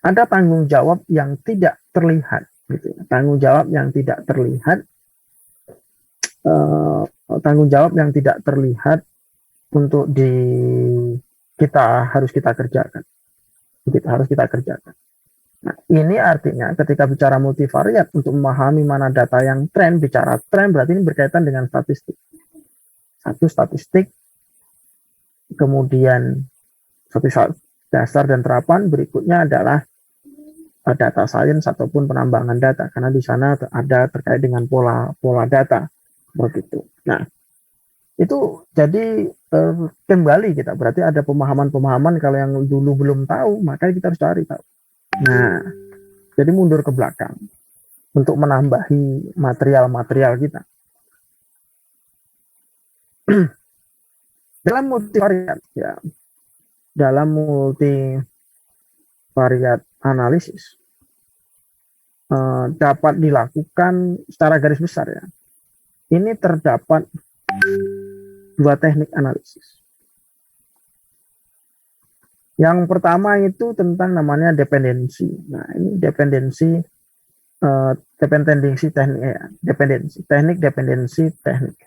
ada tanggung jawab yang tidak terlihat. Gitu. Tanggung jawab yang tidak terlihat, untuk harus kita kerjakan. Nah, ini artinya ketika bicara multivariate, untuk memahami mana data yang tren, bicara tren berarti ini berkaitan dengan statistik. Satu statistik, kemudian satu dasar dan terapan, berikutnya adalah data science ataupun penambangan data, karena di sana ada terkait dengan pola data begitu. Nah, itu jadi kembali kita berarti ada pemahaman-pemahaman kalau yang dulu belum tahu, maka kita harus cari tahu. Nah, jadi mundur ke belakang untuk menambahi material-material kita. Dalam multivariat ya, dalam multivariat analisis dapat dilakukan secara garis besar ya. Ini terdapat dua teknik analisis. Yang pertama itu tentang namanya dependensi. Nah, ini dependensi teknik ya, dependensi teknik.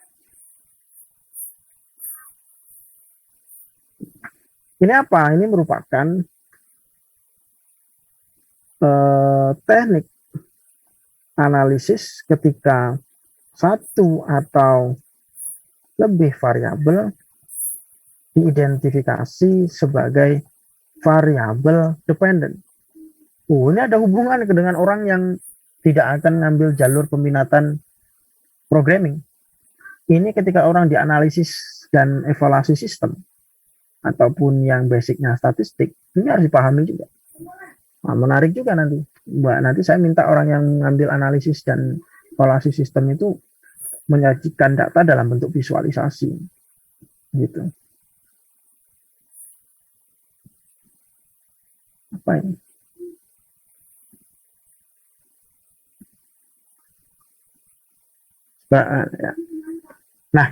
Ini apa? Ini merupakan teknik analisis ketika satu atau lebih variabel diidentifikasi sebagai variabel dependent. Ini ada hubungan dengan orang yang tidak akan ngambil jalur peminatan programming. Ini ketika orang dianalisis dan evaluasi sistem ataupun yang basicnya statistik, ini harus dipahami juga. Nah, menarik juga nanti. Nanti saya minta orang yang mengambil analisis dan evaluasi sistem itu menyajikan data dalam bentuk visualisasi. Gitu. Apa ini? Ya. Nah,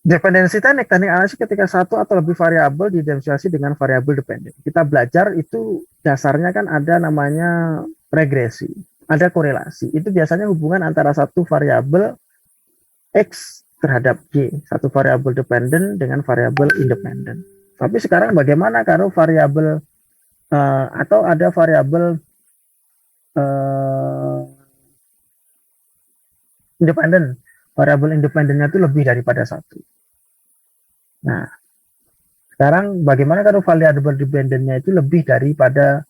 dependensi teknik analisis ketika satu atau lebih variabel diidentifikasi dengan variabel dependen. Kita belajar itu dasarnya kan ada namanya regresi, ada korelasi. Itu biasanya hubungan antara satu variabel X terhadap Y, satu variabel dependen dengan variabel independen. Tapi sekarang bagaimana kalau variabel atau ada variabel independen, variabel independennya itu lebih daripada satu. Nah, sekarang bagaimana kalau variabel dependennya itu lebih daripada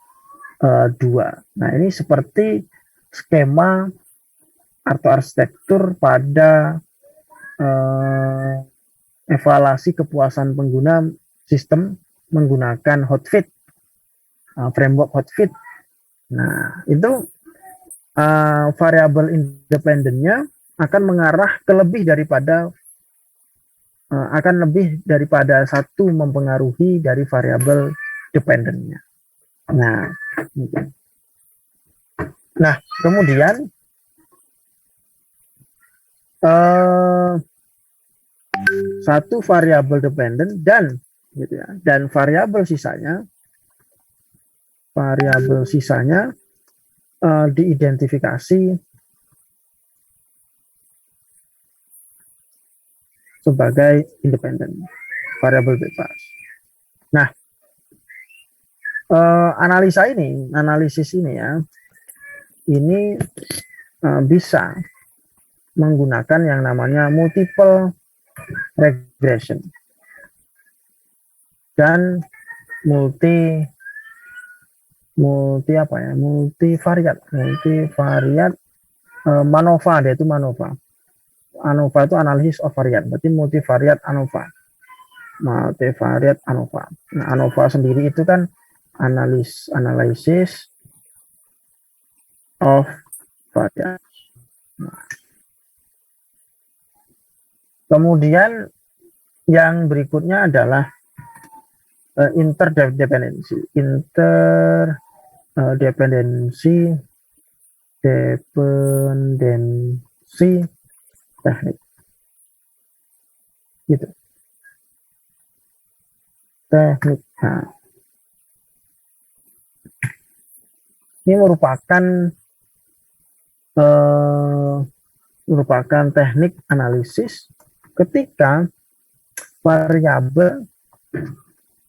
dua? Nah, ini seperti skema atau arsitektur pada evaluasi kepuasan pengguna sistem menggunakan hotfit, framework hotfit. Nah, itu variabel independennya akan mengarah ke lebih daripada satu mempengaruhi dari variabel dependennya. Nah, kemudian satu variabel dependen dan gitu ya, dan variabel sisanya diidentifikasi sebagai independen, variabel bebas. Nah, analisis ini ya, ini bisa menggunakan yang namanya multiple regression dan multivariat MANOVA, dia itu MANOVA. ANOVA itu analisis of variat, berarti multivariat ANOVA. Nah, ANOVA sendiri itu kan analisis of variat. Nah, kemudian yang berikutnya adalah interdependensi teknik gitu, teknik. Nah, ini merupakan teknik analisis ketika variabel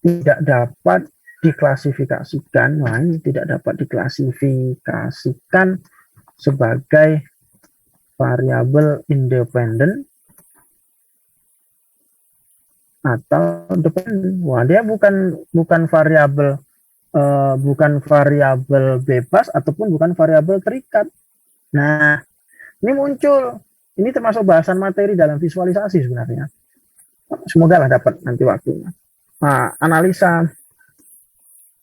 tidak dapat diklasifikasikan, sebagai variabel independen atau dependen. Dia bukan variabel bukan variabel bebas ataupun bukan variabel terikat. Nah, ini muncul. Ini termasuk bahasan materi dalam visualisasi sebenarnya. Semoga lah dapat nanti waktunya. Nah, analisa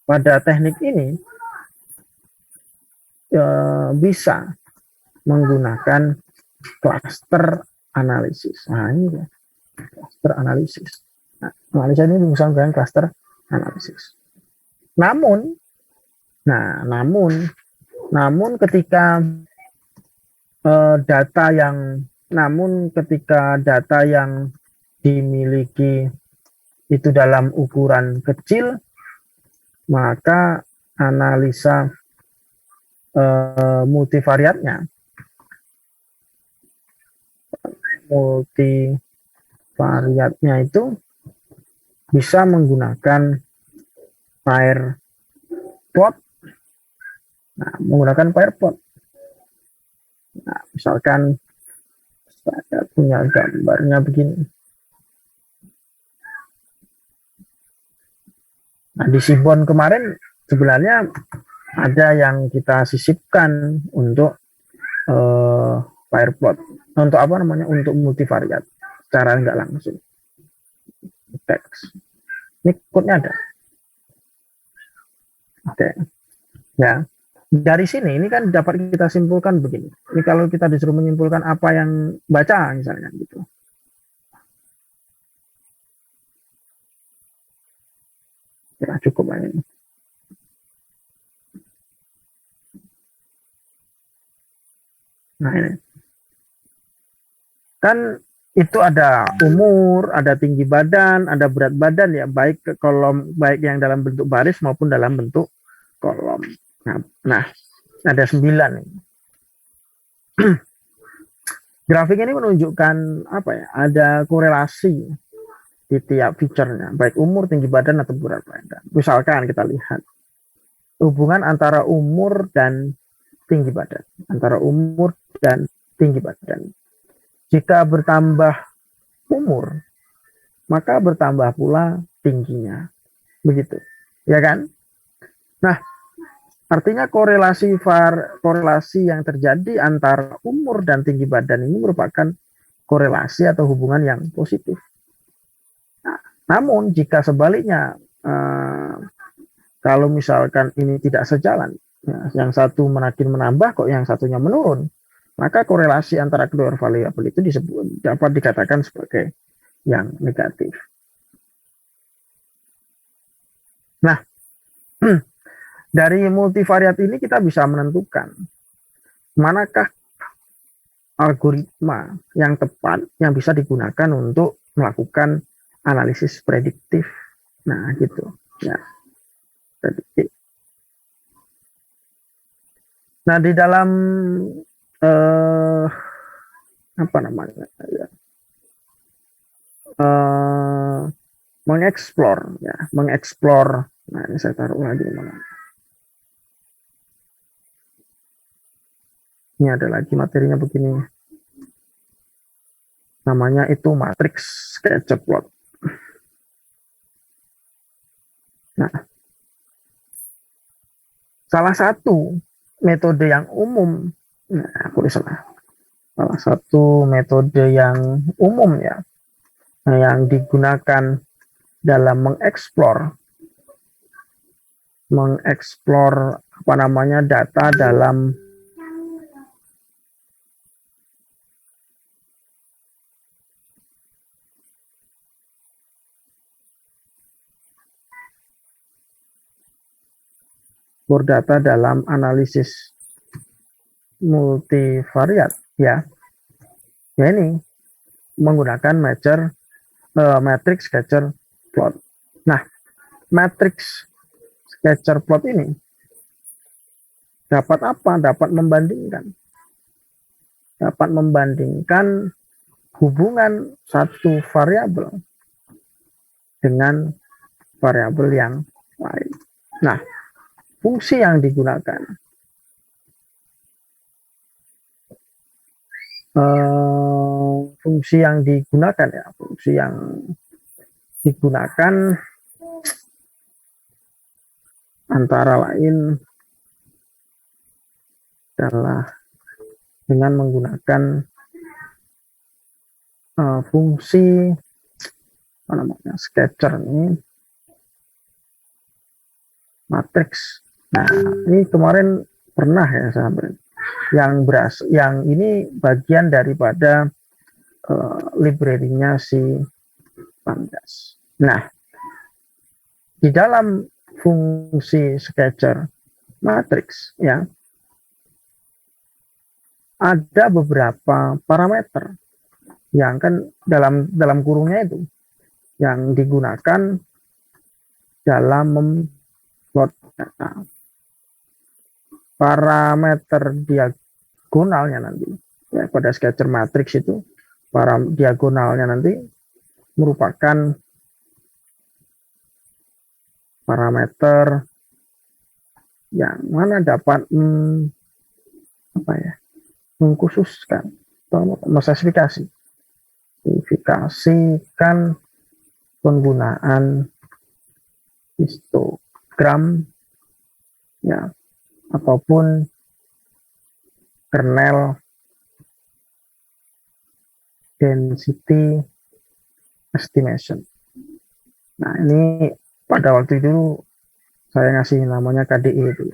pada teknik ini bisa menggunakan cluster analisis. Nah, ini ya, cluster analisis. Nah, analisa ini bisa menggunakan cluster analisis. Namun ketika data yang dimiliki itu dalam ukuran kecil, maka analisa multivariatnya itu bisa menggunakan pair plot. Nah, menggunakan pair plot. Nah, misalkan saya punya gambarnya begini. Nah, di Sibon kemarin sebenarnya ada yang kita sisipkan untuk pair plot. Untuk apa namanya? Untuk multivariat. Secara nggak langsung. Teks. Ini code-nya ada. Oke. Ya. Dari sini ini kan dapat kita simpulkan begini. Ini kalau kita disuruh menyimpulkan apa yang baca misalnya gitu. Ya, cukup ini. Nah, ini. Kan itu ada umur, ada tinggi badan, ada berat badan ya, baik ke kolom, baik yang dalam bentuk baris maupun dalam bentuk kolom. Nah, ada 9 nih. Grafik ini menunjukkan apa ya? Ada korelasi di tiap feature-nya, baik umur, tinggi badan atau berat badan. Misalkan kita lihat hubungan antara umur dan tinggi badan, antara umur dan tinggi badan. Jika bertambah umur, maka bertambah pula tingginya. Begitu. Ya kan? Nah, artinya korelasi yang terjadi antara umur dan tinggi badan ini merupakan korelasi atau hubungan yang positif. Nah, namun jika sebaliknya, kalau misalkan ini tidak sejalan, ya, yang satu makin menambah kok yang satunya menurun, maka korelasi antara kedua variabel itu dapat dikatakan sebagai yang negatif. Nah, dari multivariat ini kita bisa menentukan manakah algoritma yang tepat yang bisa digunakan untuk melakukan analisis prediktif. Nah, gitu. Ya. Prediktif. Nah, di dalam apa namanya? Ya, mengeksplor. Nah, ini saya taruh lagi di mana? Ini ada lagi materinya begini. Namanya itu matrix sketchplot. Nah, salah satu metode yang umum, salah satu metode yang umum ya, yang digunakan dalam mengeksplor apa namanya data dalam data dalam analisis multivariat ya. Ya ini menggunakan matrix scatter plot. Nah, matrix scatter plot ini dapat apa? Dapat membandingkan hubungan satu variabel dengan variabel yang lain. Nah, fungsi yang digunakan antara lain adalah dengan menggunakan fungsi apa namanya sketcher ini matrix. Nah, ini kemarin pernah ya sahabat yang ini bagian daripada library-nya si Pandas. Nah, di dalam fungsi sketcher matrix ya ada beberapa parameter yang kan dalam kurungnya itu yang digunakan dalam memplot data. Parameter diagonalnya nanti ya, pada sketcher matrix itu para diagonalnya nanti merupakan parameter yang mana dapat apa ya mengkhususkan atau mengspesifikasikan penggunaan histogram ya ataupun kernel density estimation. Nah, ini pada waktu itu saya ngasih namanya KDE itu.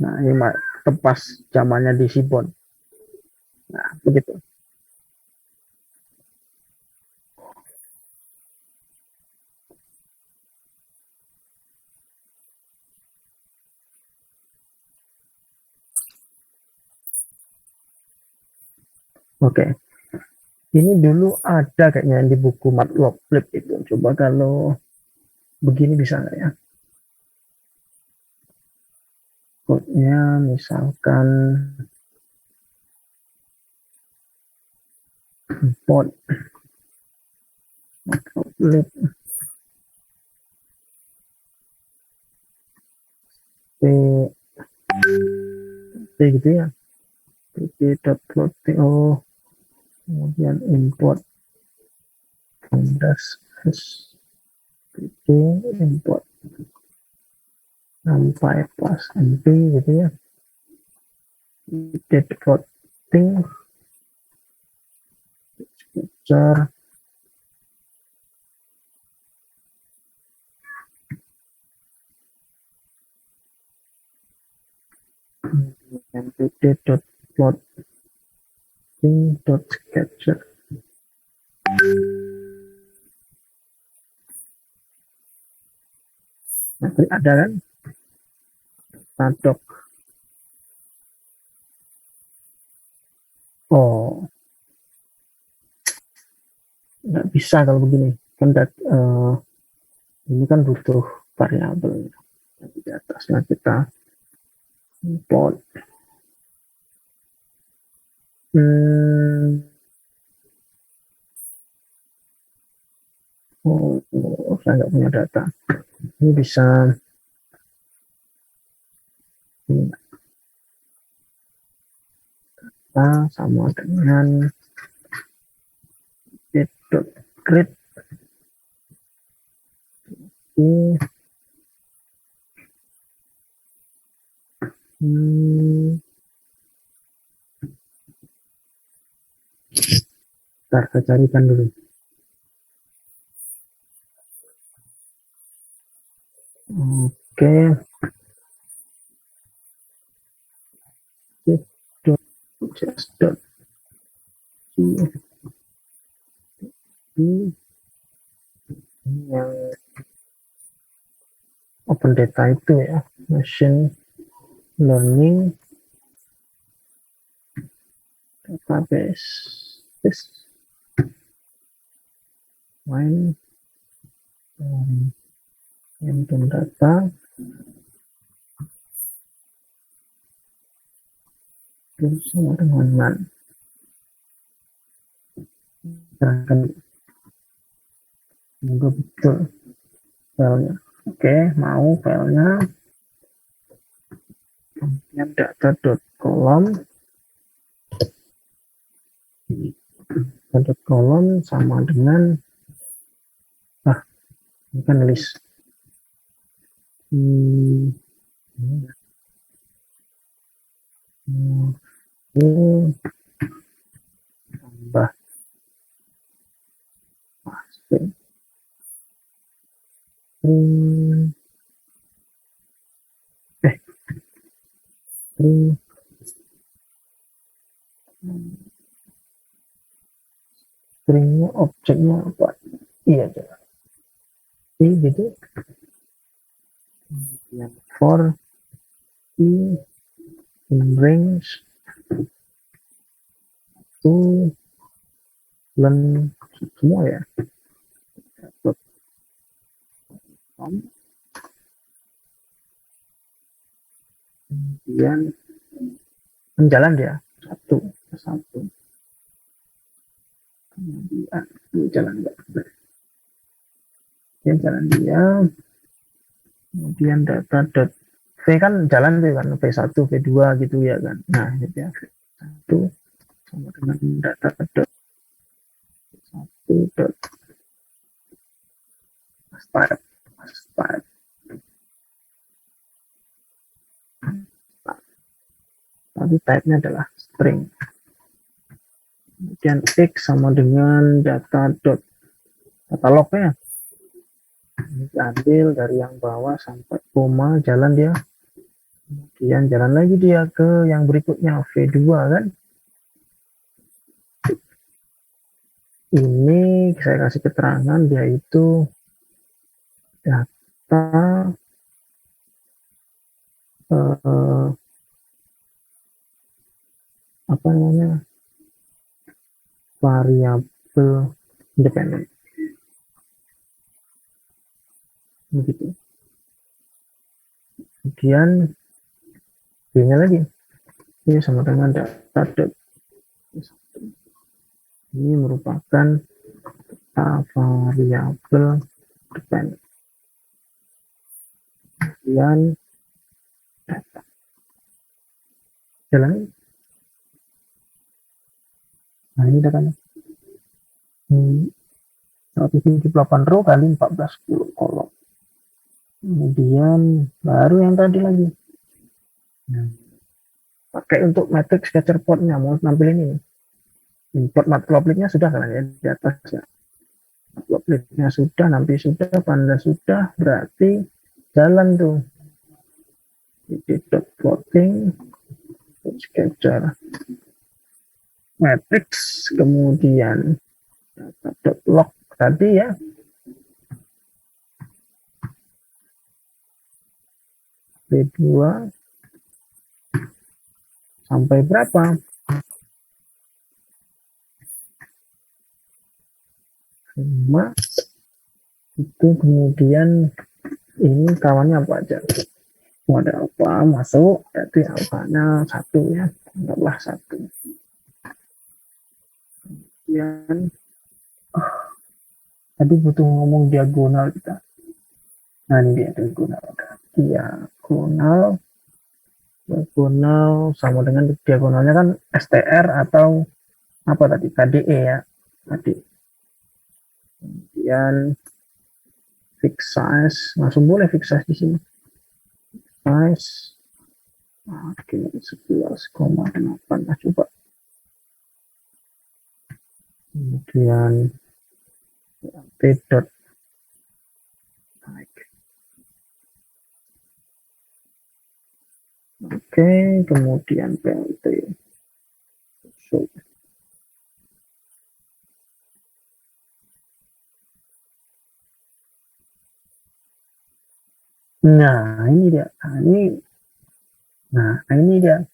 Nah, ini tepas zamannya di Sibon. Nah, begitu. Oke. Ini dulu ada kayaknya di buku Matplotlib itu. Coba kalau begini bisa nggak ya? Code-nya misalkan import Matplotlib P gitu ya. pp.plotting kemudian import Pandas pp import sampai pas mp gitu ya. Date plotting sketcher mpp.plotting.sketcher. Nah, ada kan padok. Oh, nggak bisa kalau begini kan ini kan butuh variabel. Di atasnya kita import saya nggak punya data. Ini bisa sama dengan get.create ntar saya carikan dulu. Oke. Just yang open data itu ya, machine learning database main data terus sama dengan akan semoga betul filenya. Oke, mau filenya kemudian data.column sama dengan ini kan list Hmm, ini tambah string. Hmm, eh, string. Stringnya objeknya apa? Iya, jelas. Ini gitu. Yang for in range to learn semua ya. Kemudian menjalan dia satu satu. Kemudian ini jalan enggak? Kemudian jalan dia. Kemudian data dot V kan jalan tuh kan V1 V2 gitu ya kan. Nah ini dia V1 sama dengan data dot satu dot start start. Tapi type-nya adalah string. Kemudian X sama dengan data dot katalognya. Ini diambil dari yang bawah sampai koma, jalan dia. Kemudian jalan lagi dia ke yang berikutnya V2 kan. Ini saya kasih keterangan dia itu data apa namanya, variabel independen begitu. Kemudian B-nya lagi ini sama dengan data dot. Ini merupakan variabel independen. Kemudian data jalan. Nah ini datanya 178 row kali 14 kolom. Kemudian baru yang tadi lagi. Nah, pakai untuk matrix sketcher plotnya mau nampilin ini. Import matplotlibnya sudah kan ya di atas ya. Matplotlibnya sudah, nanti sudah, panda sudah, berarti jalan tuh. Dot plotting sketcher matrix, kemudian dot log tadi ya. B2 sampai berapa? 5 itu. Kemudian ini kawannya apa aja? Ada apa masuk? Berarti alfanya 1 ya, anggaplah 1. Kemudian tadi butuh ngomong diagonal kita. Nah ini dia diagonal. Diagonal sama dengan diagonalnya kan STR atau apa tadi, KDE ya tadi. Kemudian fix size, langsung boleh fix size di sini. Size oke 11,8 lah coba. Kemudian p dot naik. Oke, kemudian plt. So, nah ini dia. Nah ini dia.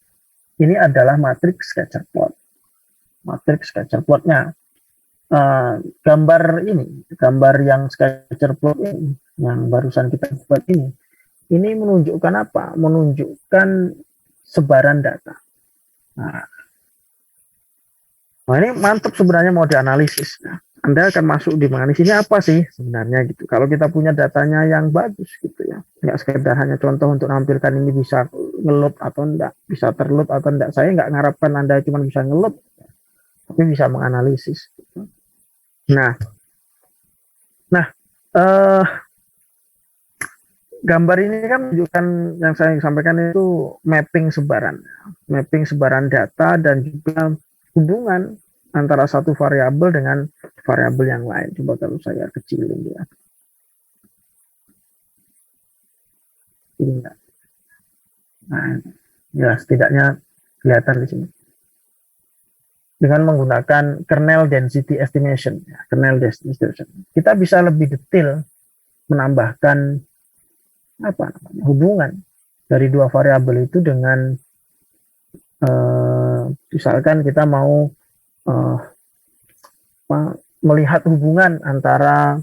Ini adalah matriks sketcher plot. Matriks sketcher plotnya. Gambar ini, gambar yang sketcher plot ini, yang barusan kita buat ini menunjukkan apa? Menunjukkan sebaran data. Nah ini mantap sebenarnya mau dianalisis. Nah, Anda akan masuk di mana? Di sini apa sih sebenarnya gitu? Kalau kita punya datanya yang bagus gitu ya, nggak sekedar hanya contoh untuk menampilkan ini bisa ngeload atau enggak, bisa terload atau enggak. Saya nggak mengharapkan Anda cuma bisa ngeload, tapi bisa menganalisis. Nah, nah, gambar ini kan menunjukkan yang saya sampaikan itu mapping sebaran data dan juga hubungan antara satu variabel dengan variabel yang lain. Coba kalau saya kecilin ya, ini enggak. Nah, ya setidaknya kelihatan di sini dengan menggunakan kernel density estimation. Ya, kernel density estimation, kita bisa lebih detail menambahkan apa namanya hubungan dari dua variabel itu dengan misalkan kita mau eh, melihat hubungan antara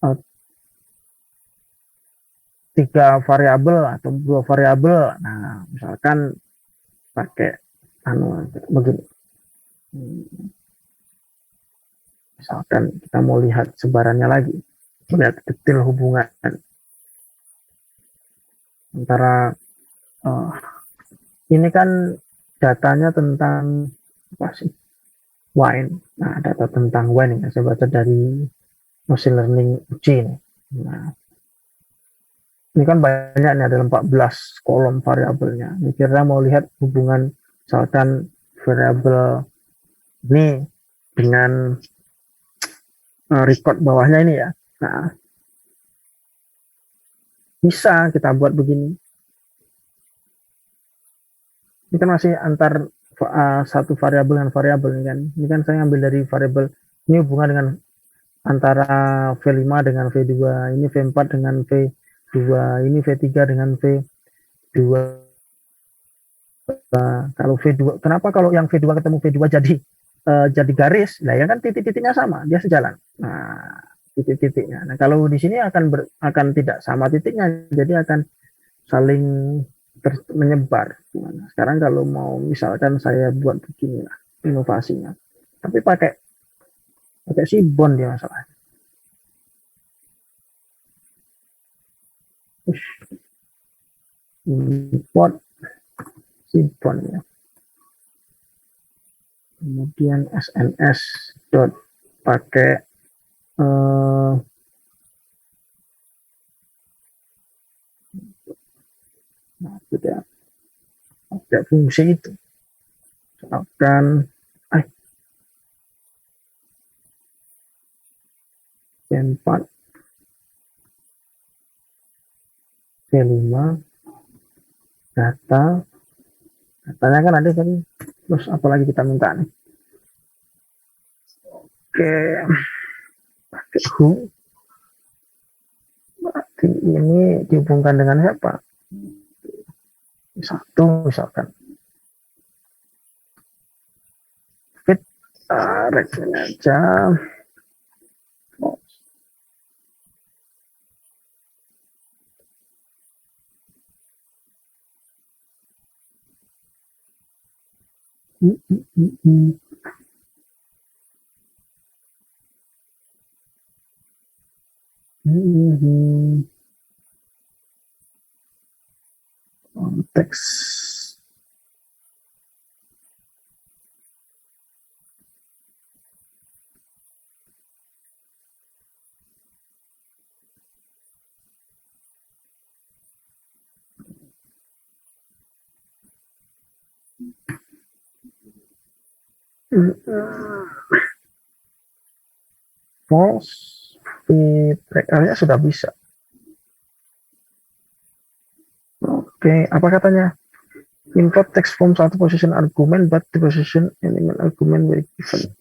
eh, tiga variabel atau dua variabel. Nah, misalkan pakai begini. Misalkan kita mau lihat sebarannya lagi, melihat detail hubungan antara ini kan datanya tentang apa sih? Wine. Nah, data tentang wine yang saya baca dari machine learning UC ini. Nah, ini kan banyak nih, ada 14 kolom variabelnya. Ini kira mau lihat hubungan misalkan variabel ini dengan record bawahnya ini ya. Nah, bisa kita buat begini. Ini kan masih antar satu variabel dengan variabel ini kan. Ini kan saya ambil dari variabel ini hubungan dengan antara V5 dengan V2, ini V4 dengan V2, ini V3 dengan V2. Kalau V2, kenapa kalau yang V2 ketemu V2 jadi garis? Lah ya kan titik-titiknya sama, dia sejalan. Nah, titik-titiknya. Nah, kalau di sini akan tidak sama titiknya, jadi akan saling menyebar. Nah, sekarang kalau mau misalkan saya buat begini lah inovasinya, tapi pakai Seaborn dia masalah. Import Seaborn ya. Kemudian SNS dot pakai nah, gitu ya. Pakai fungsi itu. Misalkan V4 V5 datanya kan ada tadi, terus apalagi kita minta nih, oke, pakai who, berarti ini dihubungkan dengan siapa, satu misalkan fit aja. Konteks false nya sudah bisa. Oke, apa katanya? Import text from satu position argument, but the position element argument will given.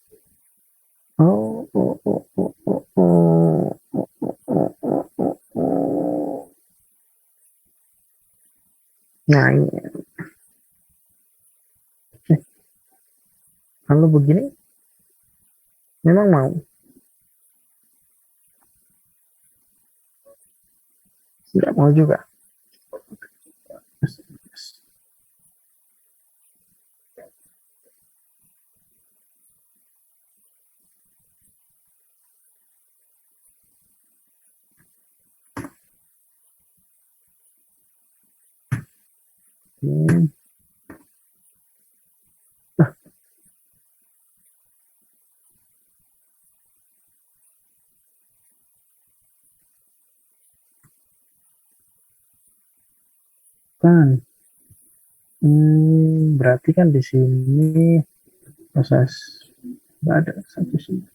Nah ini, kalau begini, memang mau. Tidak mau juga. Bukan. Berarti kan di sini proses nggak ada satu sini.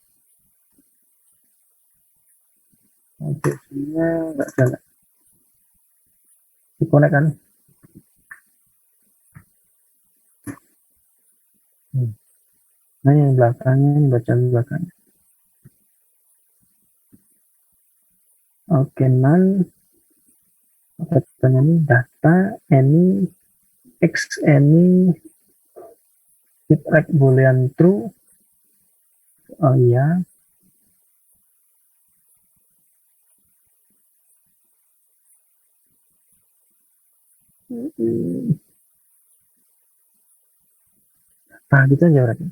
Satunya nggak jalan. Dikonek kan? Nah yang belakangnya, ini bacaan belakangnya. Oke, katanya ini data any x any feedback boolean true. Oh iya. Nah gitu aja berarti.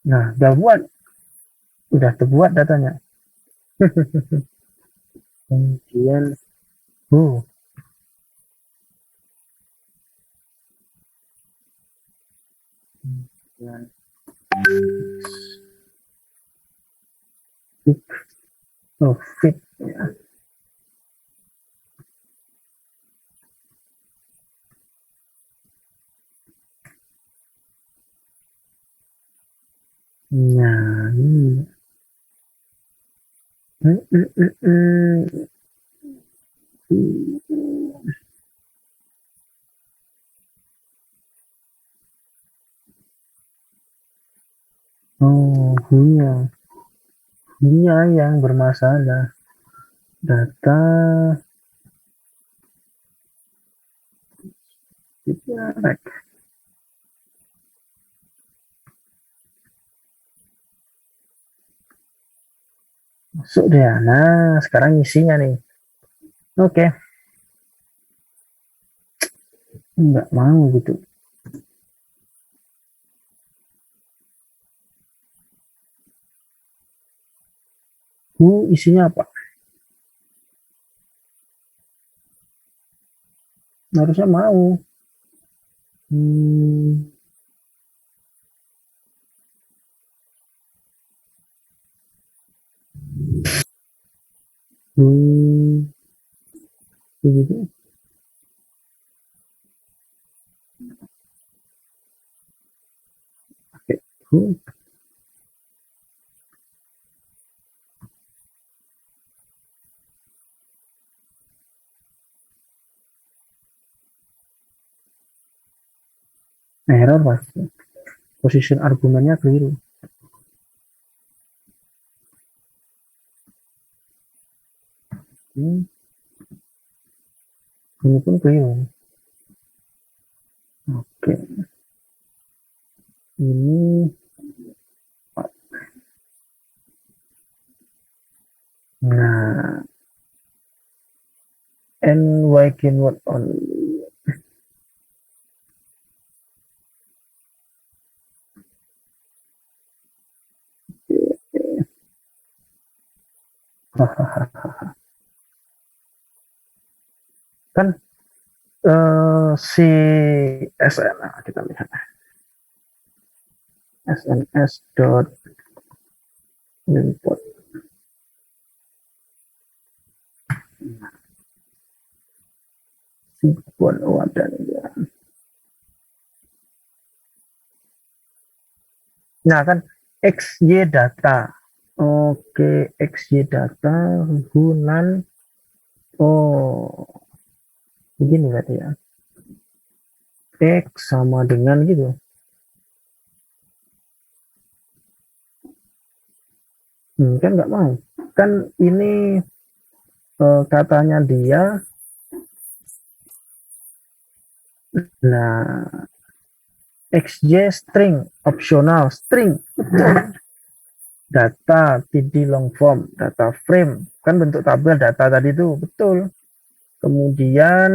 Nah udah terbuat datanya. Kemudian kemudian fit ya. Nah, ini. Oh, punya yang bermasalah. Data feedback. Masuk deh. Nah, sekarang isinya nih. Oke, nggak mau gitu. Isinya apa? Harusnya mau. Hmm, begitu. Oke, error pasti. Position argumennya keliru. Ini pun keliru. Oke, ini nah ny keyword only. Kan si SN, nah, kita lihat sns dot import. Sipon wadah ya. Nah kan xy data. Oke, xy data gunan. Oh, begini berarti ya. X sama dengan gitu. Kan nggak mau. Kan ini katanya dia. Nah, xj string opsional string data td long form data frame kan bentuk tabel data tadi itu betul. Kemudian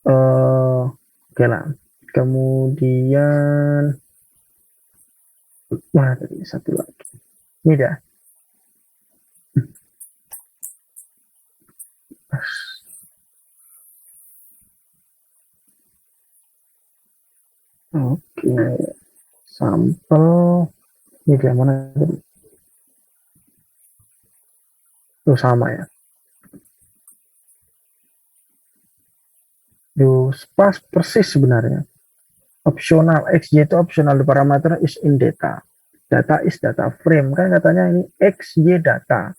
oke lah. Kemudian tadi satu lagi. Ini dah. Oke, sampel ini dia mana? Itu sama ya. Itu pas persis sebenarnya. Opsional, XY itu opsional, the parameter is in data. Data is data frame. Kan katanya ini XY data.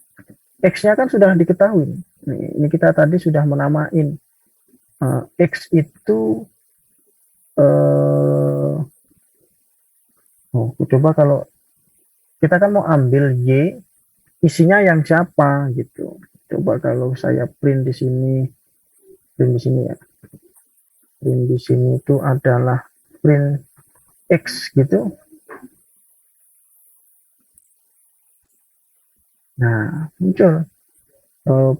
X-nya kan sudah diketahui. Ini kita tadi sudah menamain. X itu coba kalau kita kan mau ambil Y, isinya yang siapa gitu. Coba kalau saya print di sini ya. Print di sini itu adalah print X gitu. Nah, muncul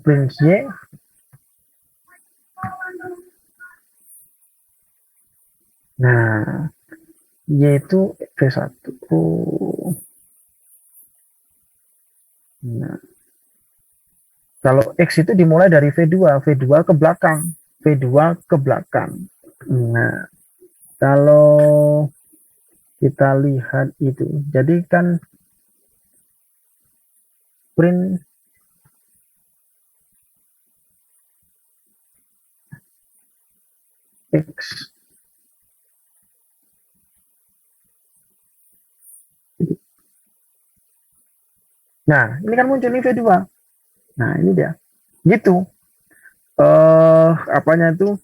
print Y. Nah, Y itu V1. Nah, kalau X itu dimulai dari V2 ke belakang. V2 ke belakang. Nah, kalau kita lihat itu, jadi kan print X. Nah, ini kan muncul ini V2. Nah, ini dia. Gitu. Apanya itu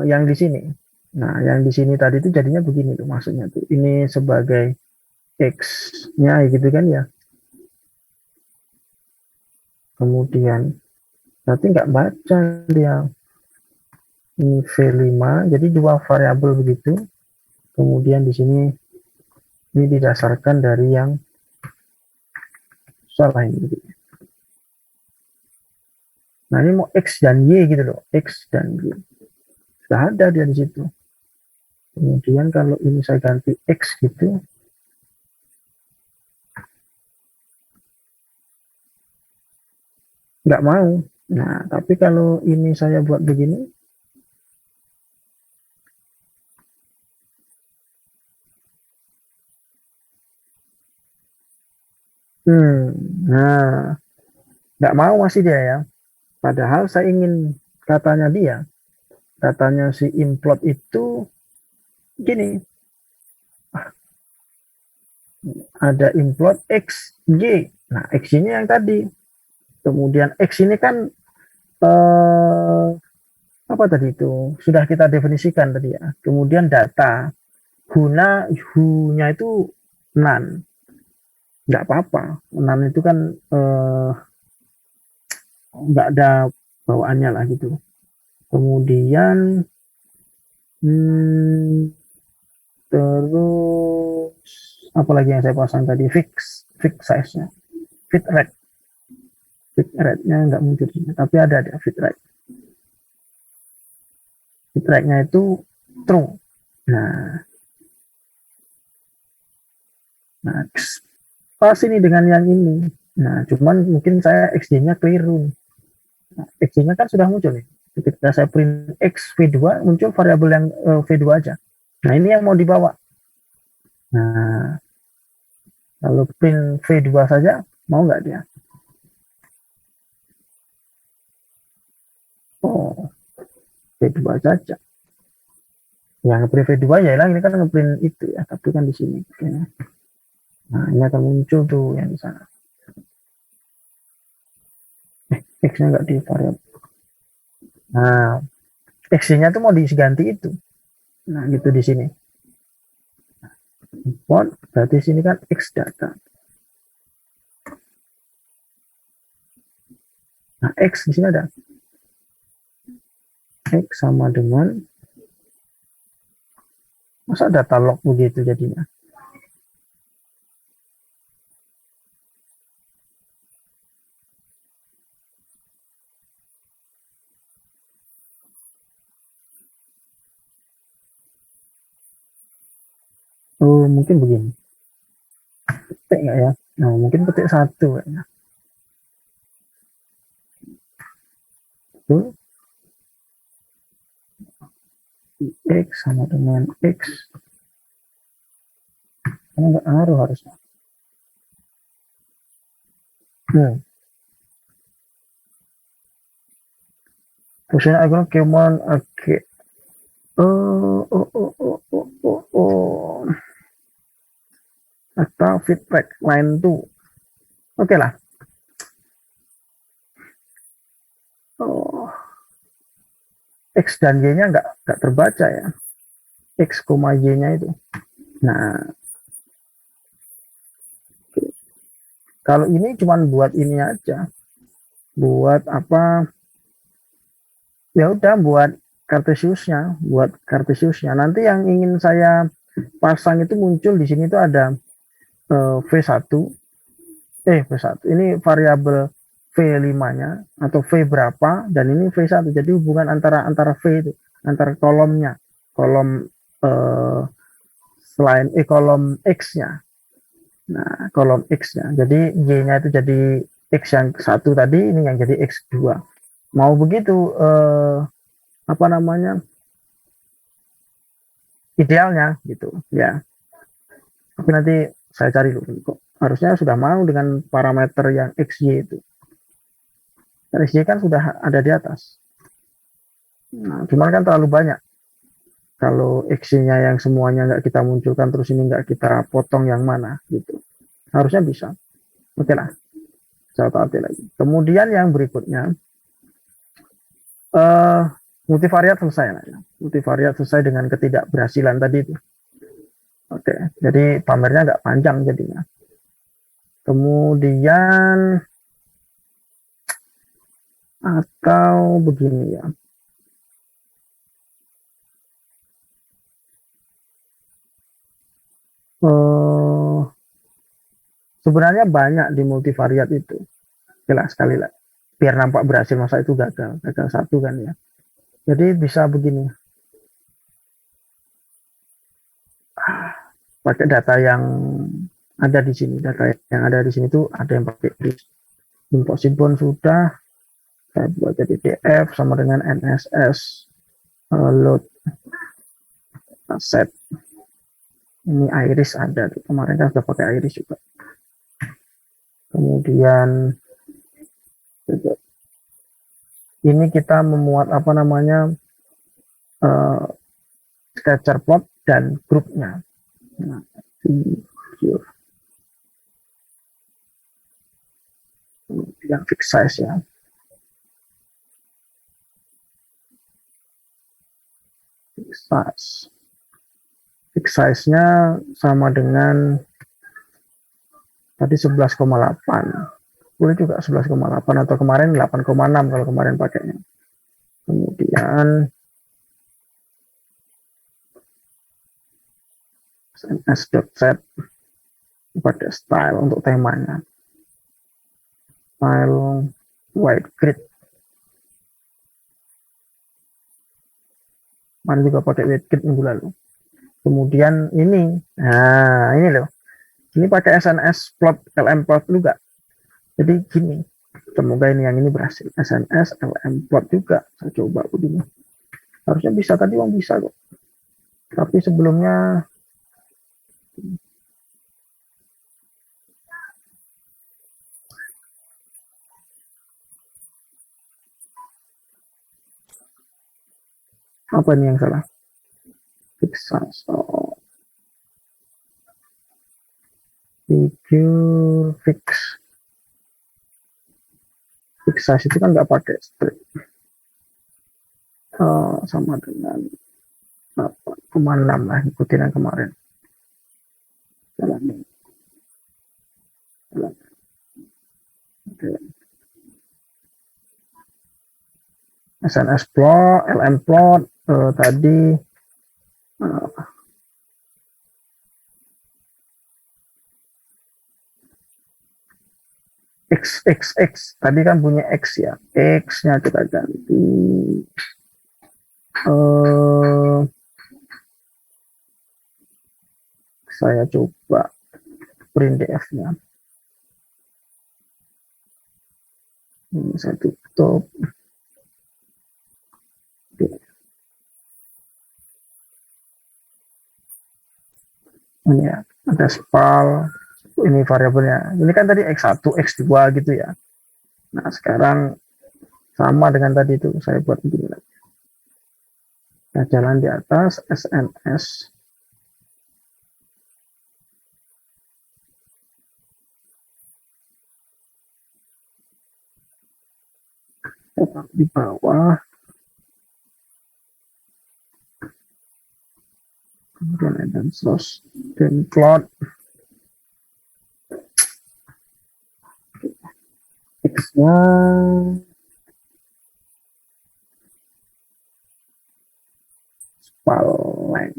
yang di sini. Nah, yang di sini tadi itu jadinya begini tuh maksudnya tuh. Ini sebagai X-nya gitu kan ya. Kemudian nanti nggak baca dia ini V5, jadi dua variabel begitu. Kemudian di sini ini didasarkan dari yang salah ini. Gitu. Nah, ini mau X dan Y gitu loh, X dan Y. Sudah ada dia di situ. Kemudian kalau ini saya ganti X gitu, nggak mau. Nah, tapi kalau ini saya buat begini, nah, nggak mau masih dia ya. Padahal saya ingin katanya si implot itu gini, ada implot X, Y. Nah, X ini yang tadi. Kemudian X ini kan apa tadi itu? Sudah kita definisikan tadi ya. Kemudian data. Hu-nya itu none. Nggak apa-apa. None itu kan nggak ada bawaannya lah gitu. Kemudian terus apalagi yang saya pasang tadi fix size-nya, fit rate-nya nggak muncul sini, tapi ada fit rate-nya itu true. Nah, pas ini dengan yang ini. Nah, cuman mungkin saya XJ-nya keliru. Nah, XJ-nya kan sudah muncul nih. Ketika saya print X V2 muncul variabel yang V2 aja. Nah, ini yang mau dibawa. Nah, kalau print V2 saja mau nggak dia? Oh, V2 saja. Yang ngeprint V2 ya lah, ini kan ngeprint itu ya, tapi kan di sini. Nah, ini akan muncul tuh yang di sana. X-nya nggak di variabel. Nah, X-nya tuh mau diganti itu. Nah, gitu di sini. Import, berarti sini kan X data. Nah, X di sini ada. X sama dengan, masa data log begitu jadinya. Oh, mungkin begini. Petik nggak ya? Nah, mungkin petik satu kayaknya. Tuh, X sama dengan X. Karena nggak ngaruh harusnya. Hmm. Question agro common okay. Oh. Atau feedback line tuh. Oke lah. Oh, X dan Y-nya nggak terbaca ya. X, Y-nya itu. Nah, kalau ini cuma buat ini aja. Buat apa? Ya udah buat Cartesiusnya. Nanti yang ingin saya pasang itu muncul di sini tuh ada V1. V1. Ini variabel V5-nya atau V berapa dan ini V1. Jadi hubungan antara V itu, antara kolomnya. Kolom kolom X-nya. Nah, kolom X-nya. Jadi Y-nya itu jadi X yang satu tadi, ini yang jadi X2. Mau begitu apa namanya? Idealnya gitu ya. Tapi nanti saya cari dulu kok. Harusnya sudah mau dengan parameter yang XY itu. Dan XY kan sudah ada di atas. Nah, cuman kan terlalu banyak. Kalau XY-nya yang semuanya nggak kita munculkan, terus ini nggak kita potong yang mana gitu. Harusnya bisa. Oke lah, saya tahu lagi. Kemudian yang berikutnya, multivariat selesai lah ya. Multivariat selesai dengan ketidakberhasilan tadi itu. Oke, jadi pamernya nggak panjang jadinya. Kemudian atau begini ya. Sebenarnya banyak di multivariat itu. Jelas sekali lah. Biar nampak berhasil, masa itu gagal. Gagal satu kan ya. Jadi bisa begini. Pakai data yang ada di sini. Data yang ada di sini tuh ada yang pakai impossible sudah. Saya buat jadi DF sama dengan NSS load set. Ini iris ada. Kemarin kan sudah pakai iris juga. Kemudian ini kita memuat apa namanya scatter plot dan grupnya. Nah, yang fixed size ya. Fixed size-nya sama dengan tadi 11,8. Boleh juga 11,8 atau kemarin 8,6 kalau kemarin pakainya. Kemudian sns.set pada style untuk temanya. Style white grid. Mana juga pakai white grid minggu lalu. Kemudian ini, nah ini loh. Ini pakai SNS plot, LM plot juga. Jadi gini, semoga ini yang ini berhasil. SNS, LM plot juga. Saya coba begini. Harusnya bisa, tadi yang bisa kok. Tapi sebelumnya apa nih yang salah? Fix size. Oh. Figure fix. Fix size itu kan nggak pakai string. Sama dengan 8,6 lah, ikutin yang kemarin. Jalan. Oke. SNS plot, LM plot, tadi X tadi kan punya X ya, X-nya kita ganti saya coba print DF-nya. Ini saya tutup. Ini ya, ada spal, ini variabelnya. Ini kan tadi X1, X2 gitu ya. Nah, sekarang sama dengan tadi itu, saya buat begini lagi. Nah, jalan di atas, SNS. Di bawah, kemudian ada source, dan plot, X-nya, Spaleng.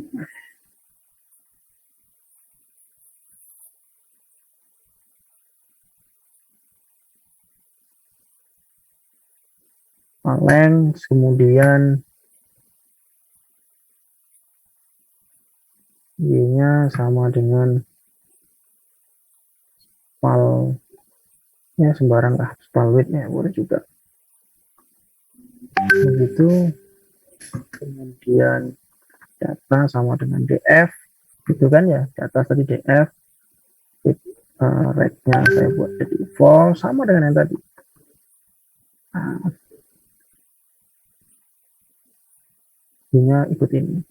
Spaleng, kemudian Y-nya sama dengan spal, ya sembarang lah, spal width-nya boleh juga. Begitu, kemudian data sama dengan DF, gitu kan ya, di atas tadi DF, rate-nya saya buat jadi false, sama dengan yang tadi. Nah, ini ikut ini,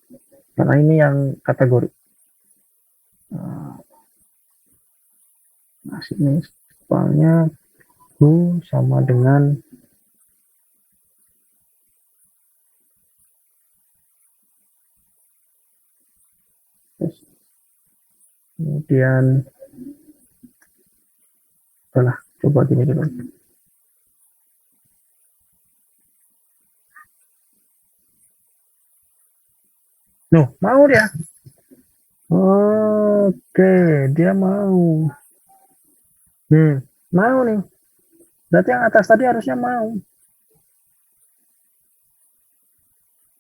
karena ini yang kategori. Nah, sini spalnya who sama dengan kemudian setelah coba gini dulu. Nuh, mau dia. Oke, dia mau. Mau nih. Berarti yang atas tadi harusnya mau.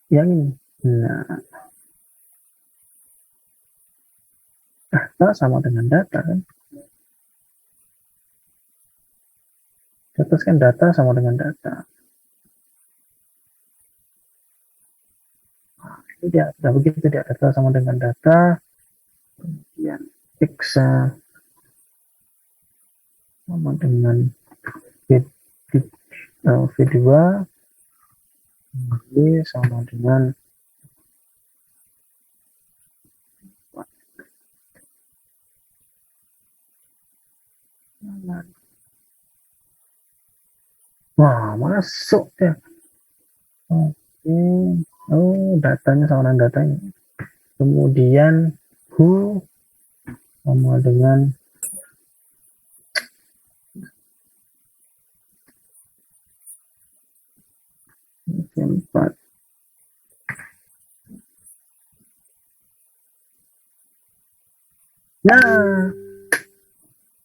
Yang ini. Nah, data sama dengan data kan. Di atas kan data sama dengan data. Ini dia, sudah begitu dia, data sama dengan data. Kemudian X sama dengan V2, Y sama dengan wah, masuk ya. Oke. Oh, datanya sama dengan datanya. Kemudian who sama dengan V4. Nah,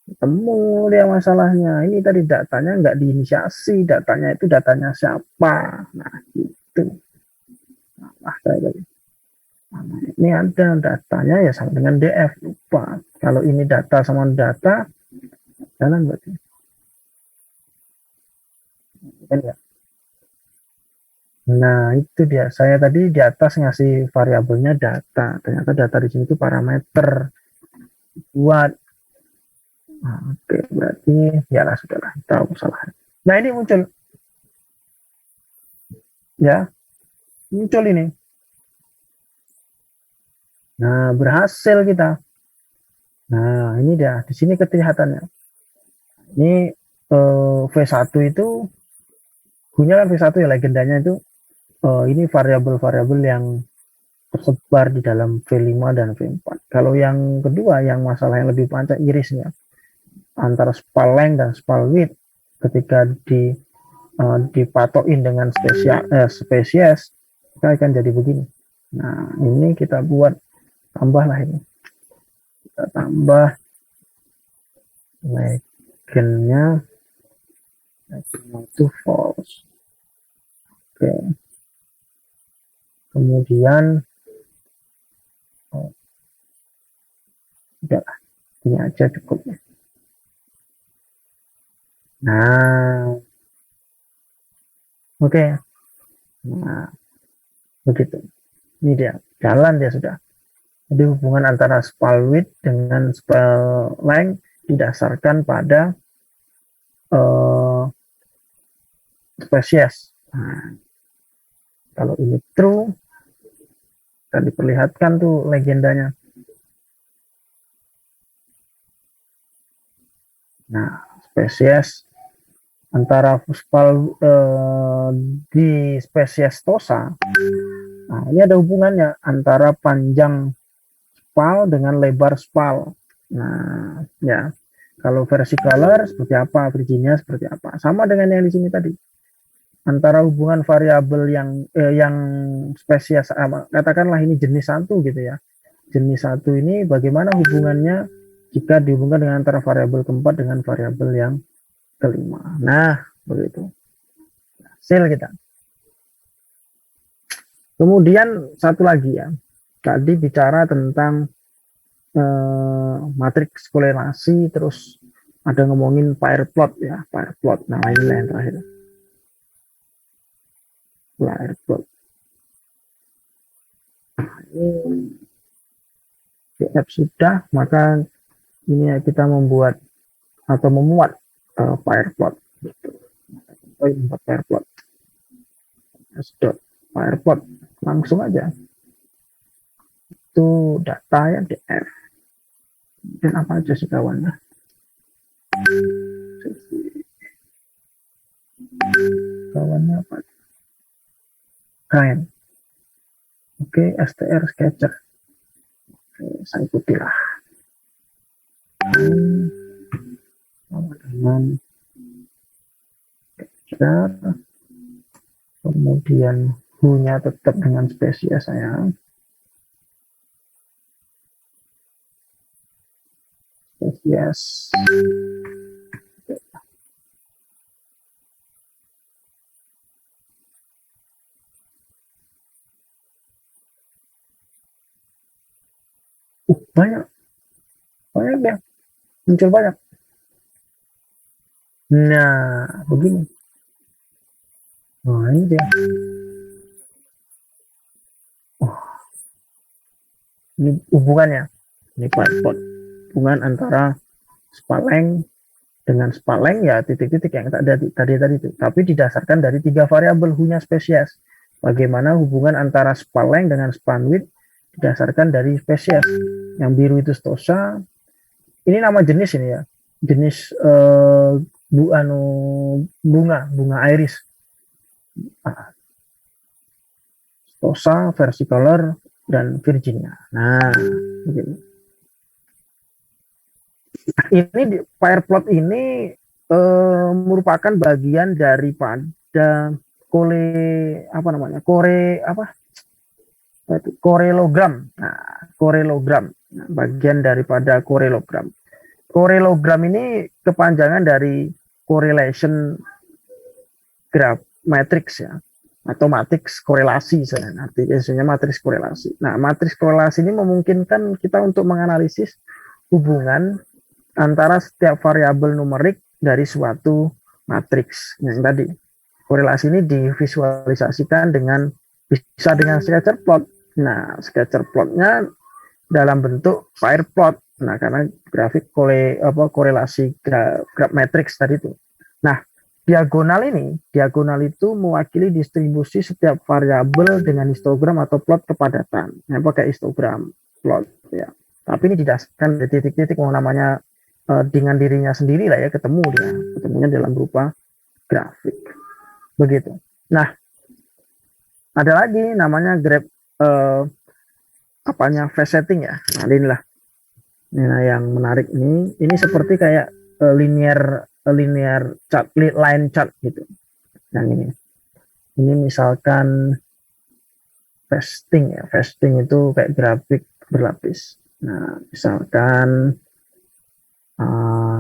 ketemu dia masalahnya. Ini tadi datanya nggak diinisiasi, datanya itu datanya siapa? Nah, gitu. Nah, ini ada datanya ya sama dengan DF, lupa. Kalau ini data sama data, jalan berarti. Kan ya? Nah, itu dia. Saya tadi di atas ngasih variabelnya data. Ternyata data di sini itu parameter buat. Nah, oke, berarti ya lah sudahlah, tahu kesalahan. Nah, ini muncul. Ya, muncul ini. Nah, berhasil kita. Nah, ini dia. Di sini kelihatannya. Ini V1 itu, punya kan V1 ya, legendanya itu. Ini variabel-variabel yang tersebar di dalam V5 dan V4. Kalau yang kedua, yang masalah yang lebih panjang irisnya, antara spal length dan spal width, ketika dipatokin dengan spesies, kita akan jadi begini. Nah, ini kita buat tambahlah ini. Kita tambah legendnya itu false. Oke. Kemudian udah, ini aja cukup. Nah, oke. Nah, begitu. Ini dia, jalan dia sudah. Jadi hubungan antara spal width dengan spal length didasarkan pada spesies. Nah, kalau ini true, akan diperlihatkan tuh legendanya. Nah, spesies antara di spesies Tosa, nah ini ada hubungannya antara panjang spal dengan lebar spal. Nah, ya, kalau versi color seperti apa, Virginia seperti apa, sama dengan yang di sini tadi. Antara hubungan variabel yang spesies, katakanlah ini jenis satu gitu ya. Jenis satu ini bagaimana hubungannya jika dihubungkan dengan antara variabel keempat dengan variabel yang kelima. Nah, begitu. Hasil kita. Kemudian satu lagi ya. Tadi bicara tentang matriks korelasi, terus ada ngomongin pair plot ya, pair plot. Nah, inilah yang terakhir. Pair plot. Ini PF sudah, maka ini kita membuat atau memuat pair plot. Membuat pair plot. Pair plot langsung aja. Itu data ya df. Dan apa aja sih kawannya? Kawannya apa? Kain. Oke, str sketcher. Oke, saya ikutilah. Sama dengan sketcher. Kemudian hu-nya tetap dengan spesies saya. Spesies. Banyak ya, muncul banyak. Nah, begini. Nah, ini dia. Ini hubungannya. Ini plot. Hubungan antara spaleng dengan spaleng ya titik-titik yang tadi itu. Tapi didasarkan dari 3 variabel hu-nya spesies. Bagaimana hubungan antara spaleng dengan span width didasarkan dari spesies. Yang biru itu Stosa. Ini nama jenis ini ya. Jenis bunga iris. Stosa, versicolor, dan Virginia. Nah, begini. Ini pair plot ini merupakan bagian daripada korelogram. Nah, korelogram. Nah, bagian daripada korelogram. Korelogram ini kepanjangan dari correlation graph matrix ya, atau matriks korelasi artinya matriks korelasi. Nah, matriks korelasi ini memungkinkan kita untuk menganalisis hubungan antara setiap variabel numerik dari suatu matriks. Yang tadi korelasi ini divisualisasikan bisa dengan scatter plot. Nah, scatter plotnya dalam bentuk pair plot. Nah, karena grafik korelasi graph matrix tadi itu. Nah, diagonal itu mewakili distribusi setiap variabel dengan histogram atau plot kepadatan. Nah, pakai histogram plot ya. Tapi ini didasarkan dari titik-titik namanya dengan dirinya sendiri lah ya, ketemunya dalam berupa grafik. Begitu. Nah, ada lagi namanya graph phase setting ya. Nah, inilah. Nah, yang menarik ini seperti kayak linear chart, line chart gitu. Yang ini. Ini misalkan fasting ya. Fasting itu kayak grafik berlapis. Nah, misalkan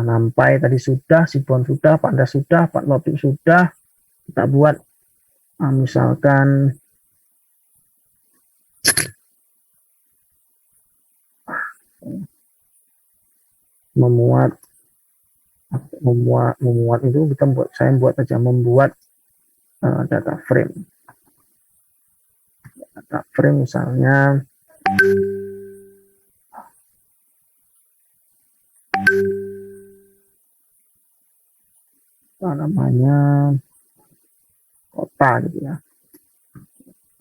Nampai tadi sudah, Sibon sudah, Panda sudah, Pak Lotik sudah. Kita buat misalkan memuat itu kita buat membuat data frame misalnya apa namanya, kota gitu ya.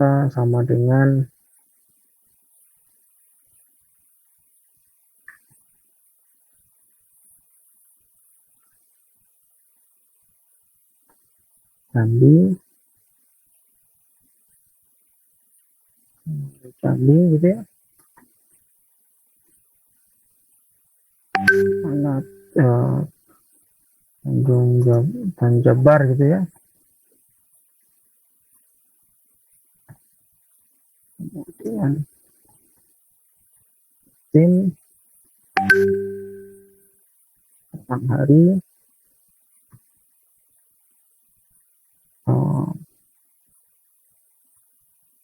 Kota sama dengan Jambi, Jambi gitu ya. Anak dan Jabar gitu ya. Kemudian tim Batanghari,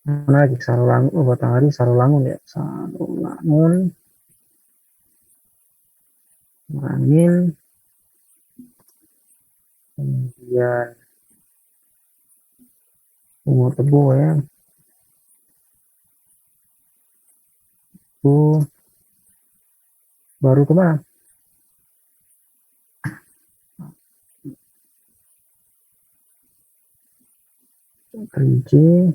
mana lagi Sarulangun, Batanghari, Sarulangun ya, Sarulangun, Merangin, kemudian Umur Tebu ya, itu baru kemana? Kerinci,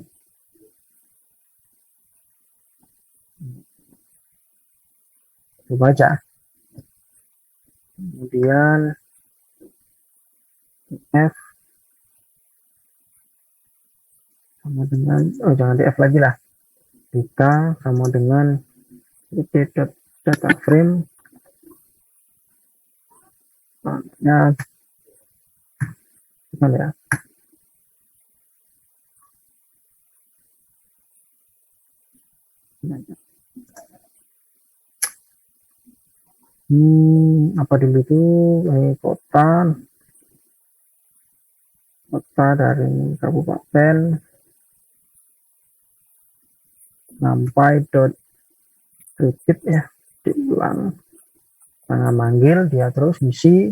coba baca. Kemudian F sama dengan, jangan di F lagi lah, data sama dengan data frame ya, gimana ya, apa dulu itu, kota dari kabupaten sampai repeat ya, diulang, tengah manggil dia terus isi,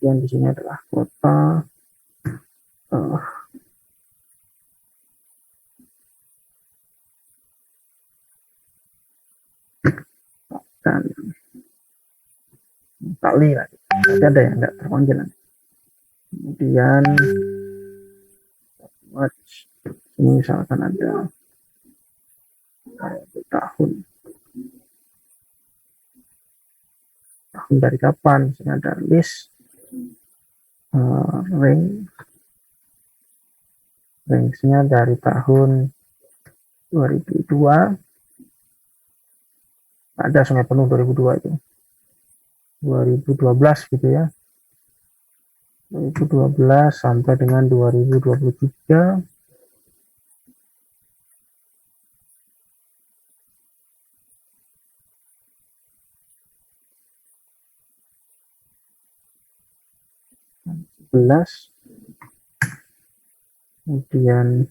yang di sini adalah kota dan kali lagi, ada yang enggak terpanggil. Kemudian March, ini misalkan ada tahun dari kapan, misalnya ada list range-nya dari tahun 2002, ada Sungai Penuh 2002 itu 2012 gitu ya, 2012 sampai dengan 2023 11. Kemudian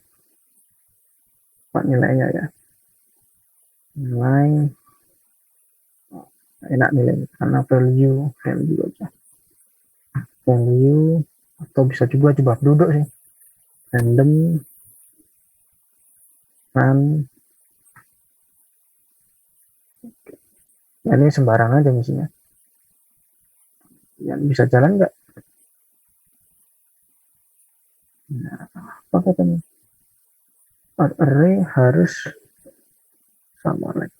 apa nilainya ya, nilai enak nilai karena value aja, value, atau bisa juga coba duduk sih, random kan ya, ini sembarang aja misinya, yang bisa jalan nggak, nah, apa katanya, array harus sama lagi.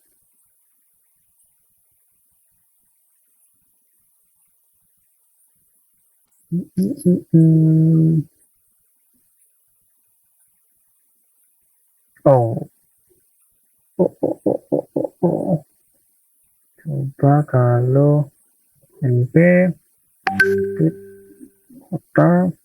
Oh. Coba kalau NP kota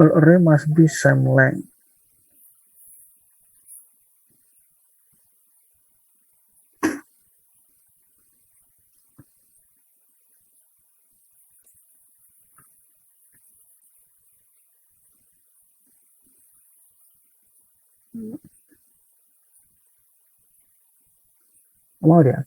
array must be same length. Mau dia?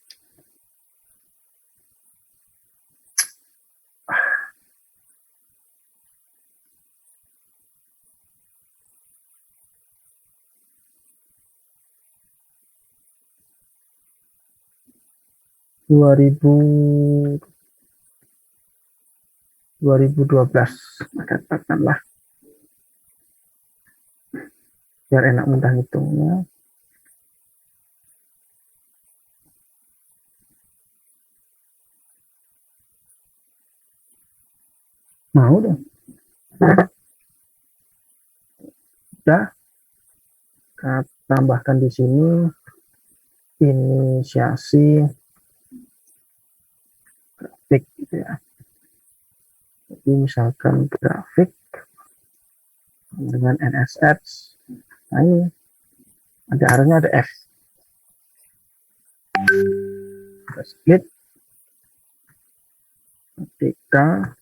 Dua ribu 2012 katakanlah, biar enak mudah ngitungnya. Mau deh. Udah, kita tambahkan di sini inisiasi grafik gitu ya. Jadi misalkan grafik dengan NSX. Nah ini ada arahnya, ada F. Kita split ketika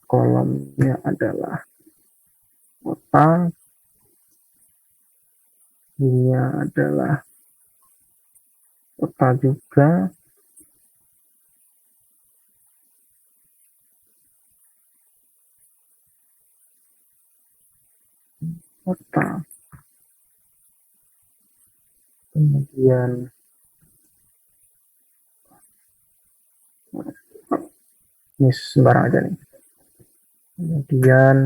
kolomnya adalah kota, ini adalah kota juga, kota, kemudian ini sembarang aja nih, kemudian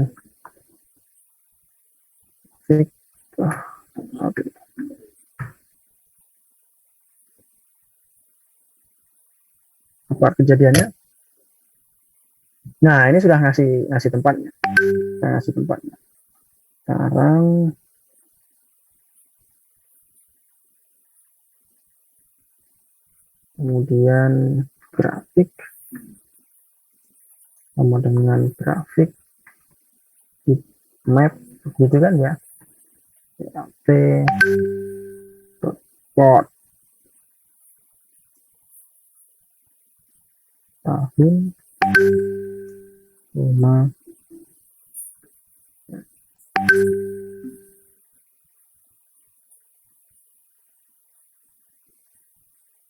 fix, oke. Apa kejadiannya? Nah ini sudah ngasih tempatnya, saya ngasih tempatnya. Sekarang kemudian grafik sama dengan grafik di map gitu kan ya, p port tahun rumah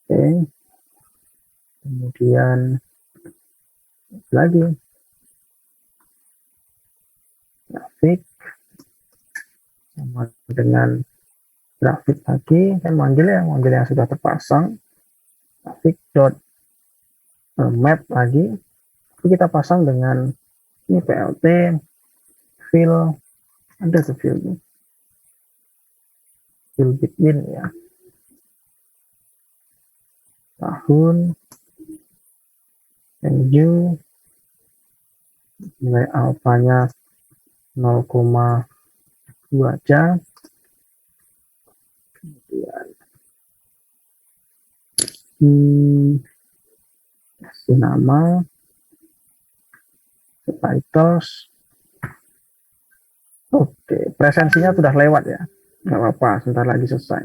oke. Kemudian lagi grafik sama dengan grafik lagi, saya manggil yang sudah terpasang, grafik dot map lagi, kita pasang dengan ini plt fill, ada tuh fill between ya, tahun, NU, nilai alfanya 0,2 aja, kemudian kasih nama, titles. Oke, presensinya sudah lewat ya, nggak apa-apa, sebentar lagi selesai.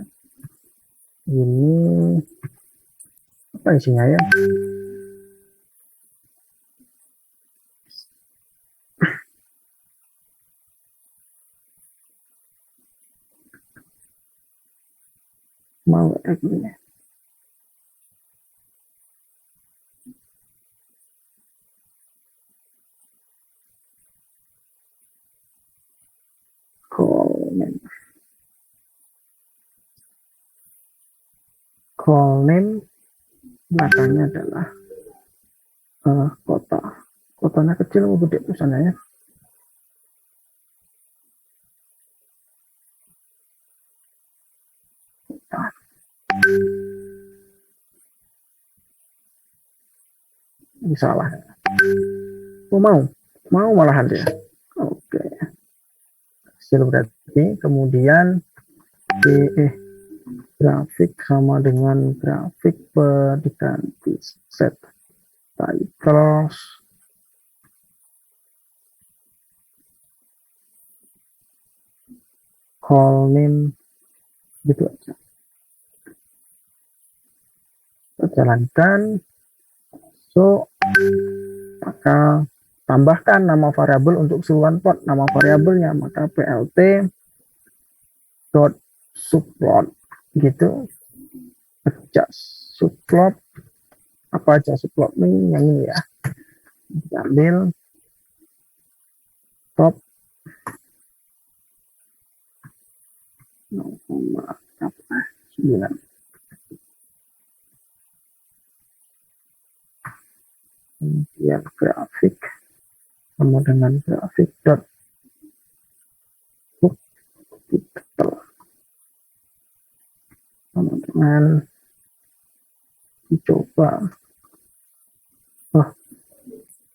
Ini apa isinya ya? Mau ini call name belakangnya adalah kotanya kecil atau gede tulisannya ya, ini salah. Mau malahan dia. Oke, hasil berarti kemudian grafik sama dengan grafik diganti set titles, call name gitu aja. Kita jalankan. So maka tambahkan nama variabel untuk keseluruhan port, nama variabelnya maka plt dot subplot gitu, adjust subplot, apa aja subplot ini yang ini ya, ambil top 0,9, kemudian grafik sama dengan grafik dot book title sama dengan dicoba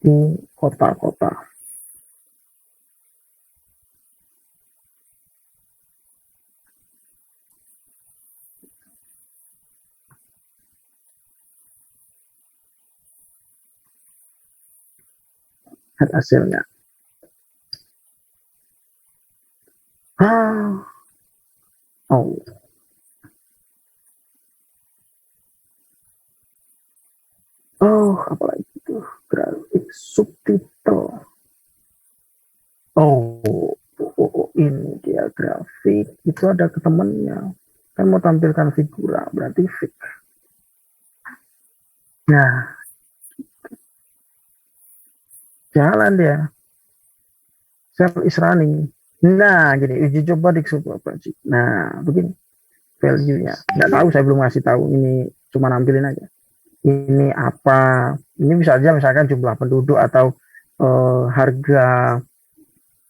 di kota-kota. Lihat hasilnya. Oh, apalagi itu grafik subtitle. Ini dia grafik, itu ada ke temennya. Kan mau tampilkan figura, berarti fig. Nah, jalan dia. Cell is running. Nah, gini, uji coba di sebuah project. Nah, begini value-nya. Nggak tahu, saya belum ngasih tahu. Ini cuma nampilin aja. Ini apa? Ini bisa aja misalkan jumlah penduduk atau harga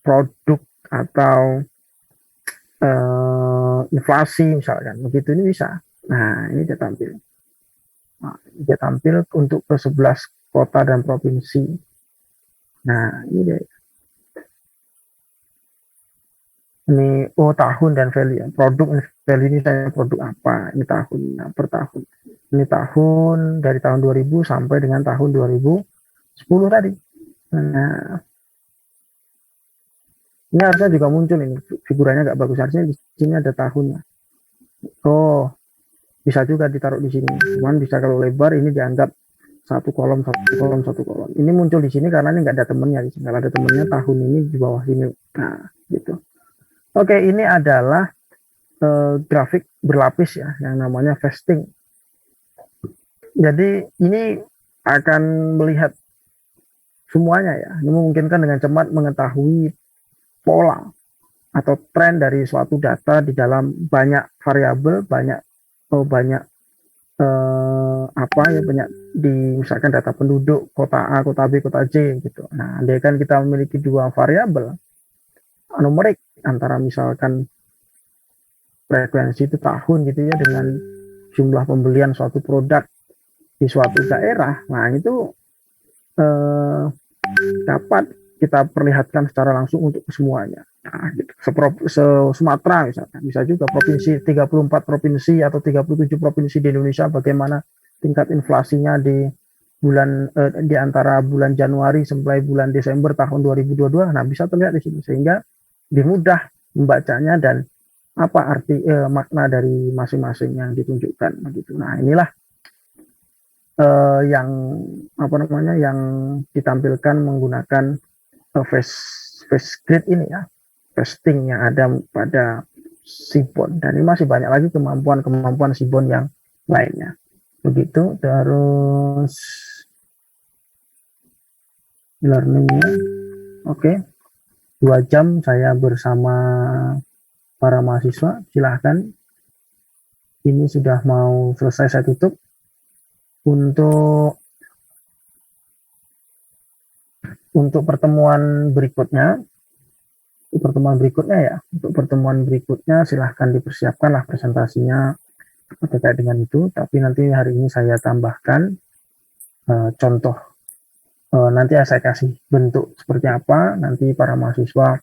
produk atau inflasi misalkan. Begitu ini bisa. Nah, ini dia tampil. Nah, dia tampil untuk ke 11 kota dan provinsi. Nah, ini dia. Ini tahun dan value. Produk value ini saya produk apa? Ini tahun per tahun. Ini tahun dari tahun 2000 sampai dengan tahun 2010 tadi. Nah, ini harusnya juga muncul ini figuranya nggak bagus, harusnya di sini ada tahunnya. Bisa juga ditaruh di sini. Cuman bisa kalau lebar ini dianggap satu kolom. Ini muncul di sini karena ini nggak ada temennya. Kalau ada temennya tahun ini di bawah sini. Nah, gitu. Oke, ini adalah grafik berlapis ya, yang namanya vesting. Jadi ini akan melihat semuanya ya. Ini memungkinkan dengan cepat mengetahui pola atau tren dari suatu data di dalam banyak variabel, banyak banyak di misalkan data penduduk kota A, kota B, kota C gitu. Nah, andai kan kita memiliki dua variabel numerik antara misalkan frekuensi itu tahun gitu ya dengan jumlah pembelian suatu produk di suatu daerah, nah itu dapat kita perlihatkan secara langsung untuk semuanya. Nah, gitu. Sumatera misalkan, bisa juga provinsi 34 provinsi atau 37 provinsi di Indonesia, bagaimana tingkat inflasinya di bulan di antara bulan Januari sampai bulan Desember tahun 2022. Nah, bisa terlihat di sini sehingga lebih mudah membacanya dan apa arti makna dari masing-masing yang ditunjukkan begitu. Nah, inilah yang yang ditampilkan menggunakan face grid ini ya, vesting yang ada pada Seaborn, dan ini masih banyak lagi kemampuan Seaborn yang lainnya begitu. Terus learningnya oke. 2 jam saya bersama para mahasiswa, silahkan. Ini sudah mau selesai, saya tutup. Untuk pertemuan berikutnya ya, untuk pertemuan berikutnya silahkan dipersiapkanlah presentasinya terkait dengan itu. Tapi nanti hari ini saya tambahkan contoh, nanti saya kasih bentuk seperti apa, nanti para mahasiswa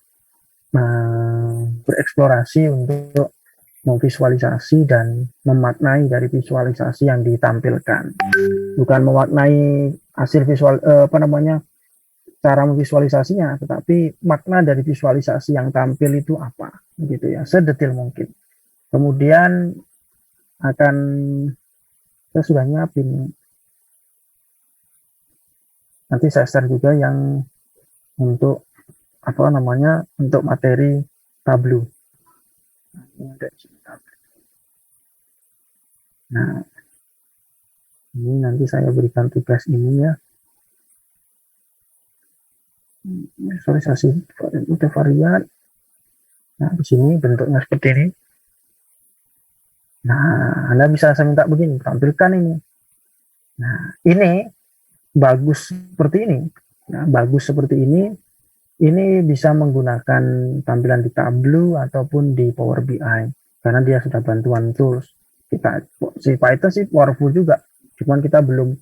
bereksplorasi untuk memvisualisasi dan memaknai dari visualisasi yang ditampilkan, bukan memaknai hasil visual cara memvisualisasinya, tetapi makna dari visualisasi yang tampil itu apa, gitu ya, sedetil mungkin. Kemudian saya sudah nyiapin, nanti saya share juga yang untuk untuk materi Tableau. Ini ada di sini. Nah, ini nanti saya berikan tugas ini ya. Visualisasi varian. Nah, di sini bentuknya seperti ini. Nah, Anda bisa saya minta begini, tampilkan ini. Nah, ini bagus seperti ini. Nah, bagus seperti ini bisa menggunakan tampilan di Tableau ataupun di Power BI karena dia sudah bantuan tools. Kita si Python sih powerful juga, cuman kita belum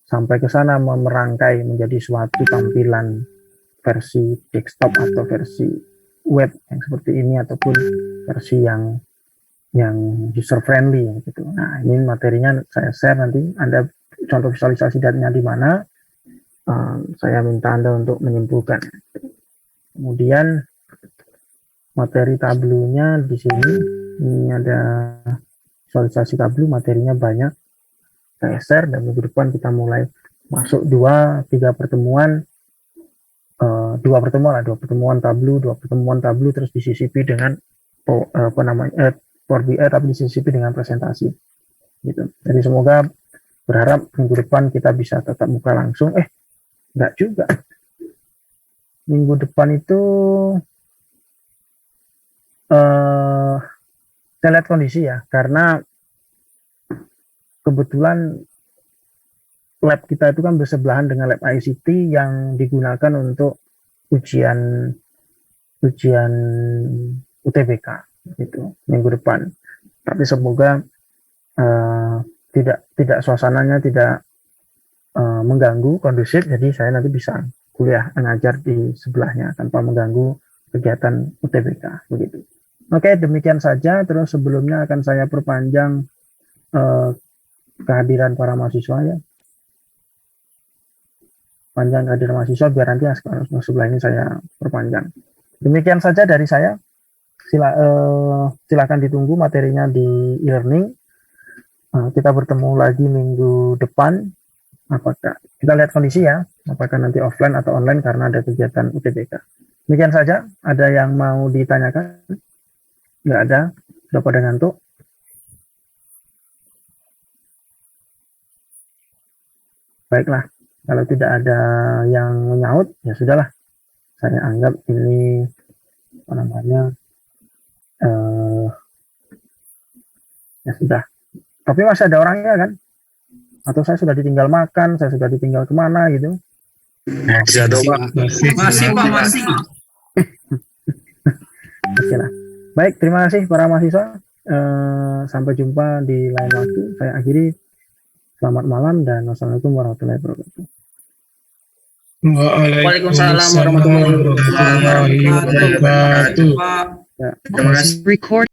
sampai ke sana merangkai menjadi suatu tampilan versi desktop atau versi web yang seperti ini ataupun versi yang user friendly gitu. Nah, ini materinya saya share nanti. Anda contoh visualisasi datanya di mana, saya minta Anda untuk menyimpulkan. Kemudian materi tablunya di sini, ini ada visualisasi tablu, materinya banyak. Saya share dan minggu depan kita mulai masuk 2-3 pertemuan, 2 pertemuan tablu terus disisipi dengan Power BI tapi disisipi dengan presentasi gitu. Jadi semoga berharap minggu depan kita bisa tetap buka langsung. Enggak juga. Minggu depan itu saya lihat kondisi ya, karena kebetulan lab kita itu kan bersebelahan dengan lab ICT yang digunakan untuk ujian UTBK gitu minggu depan. Tapi semoga tidak suasananya tidak mengganggu, kondusif, jadi saya nanti bisa kuliah mengajar di sebelahnya tanpa mengganggu kegiatan UTBK begitu. Oke, demikian saja. Terus sebelumnya akan saya perpanjang kehadiran para mahasiswa ya. Panjang kehadiran mahasiswa biar nanti sebelah ini saya perpanjang. Demikian saja dari saya. Silakan ditunggu materinya di e-learning. Kita bertemu lagi minggu depan. Apakah kita lihat kondisi ya, apakah nanti offline atau online karena ada kegiatan UTBK. Demikian saja. Ada yang mau ditanyakan? Nggak ada. Sudah pada ngantuk? Baiklah. Kalau tidak ada yang menyaut, ya sudahlah. Saya anggap ini apa namanya? Ya sudah. Tapi masih ada orangnya kan? Atau saya sudah ditinggal makan, saya sudah ditinggal kemana gitu? Masih, Pak. Oke lah. Baik, terima kasih para mahasiswa. Sampai jumpa di lain waktu. Saya akhiri. Selamat malam dan wassalamualaikum warahmatullahi wabarakatuh. Waalaikumsalam warahmatullahi wabarakatuh. Terima kasih. Record.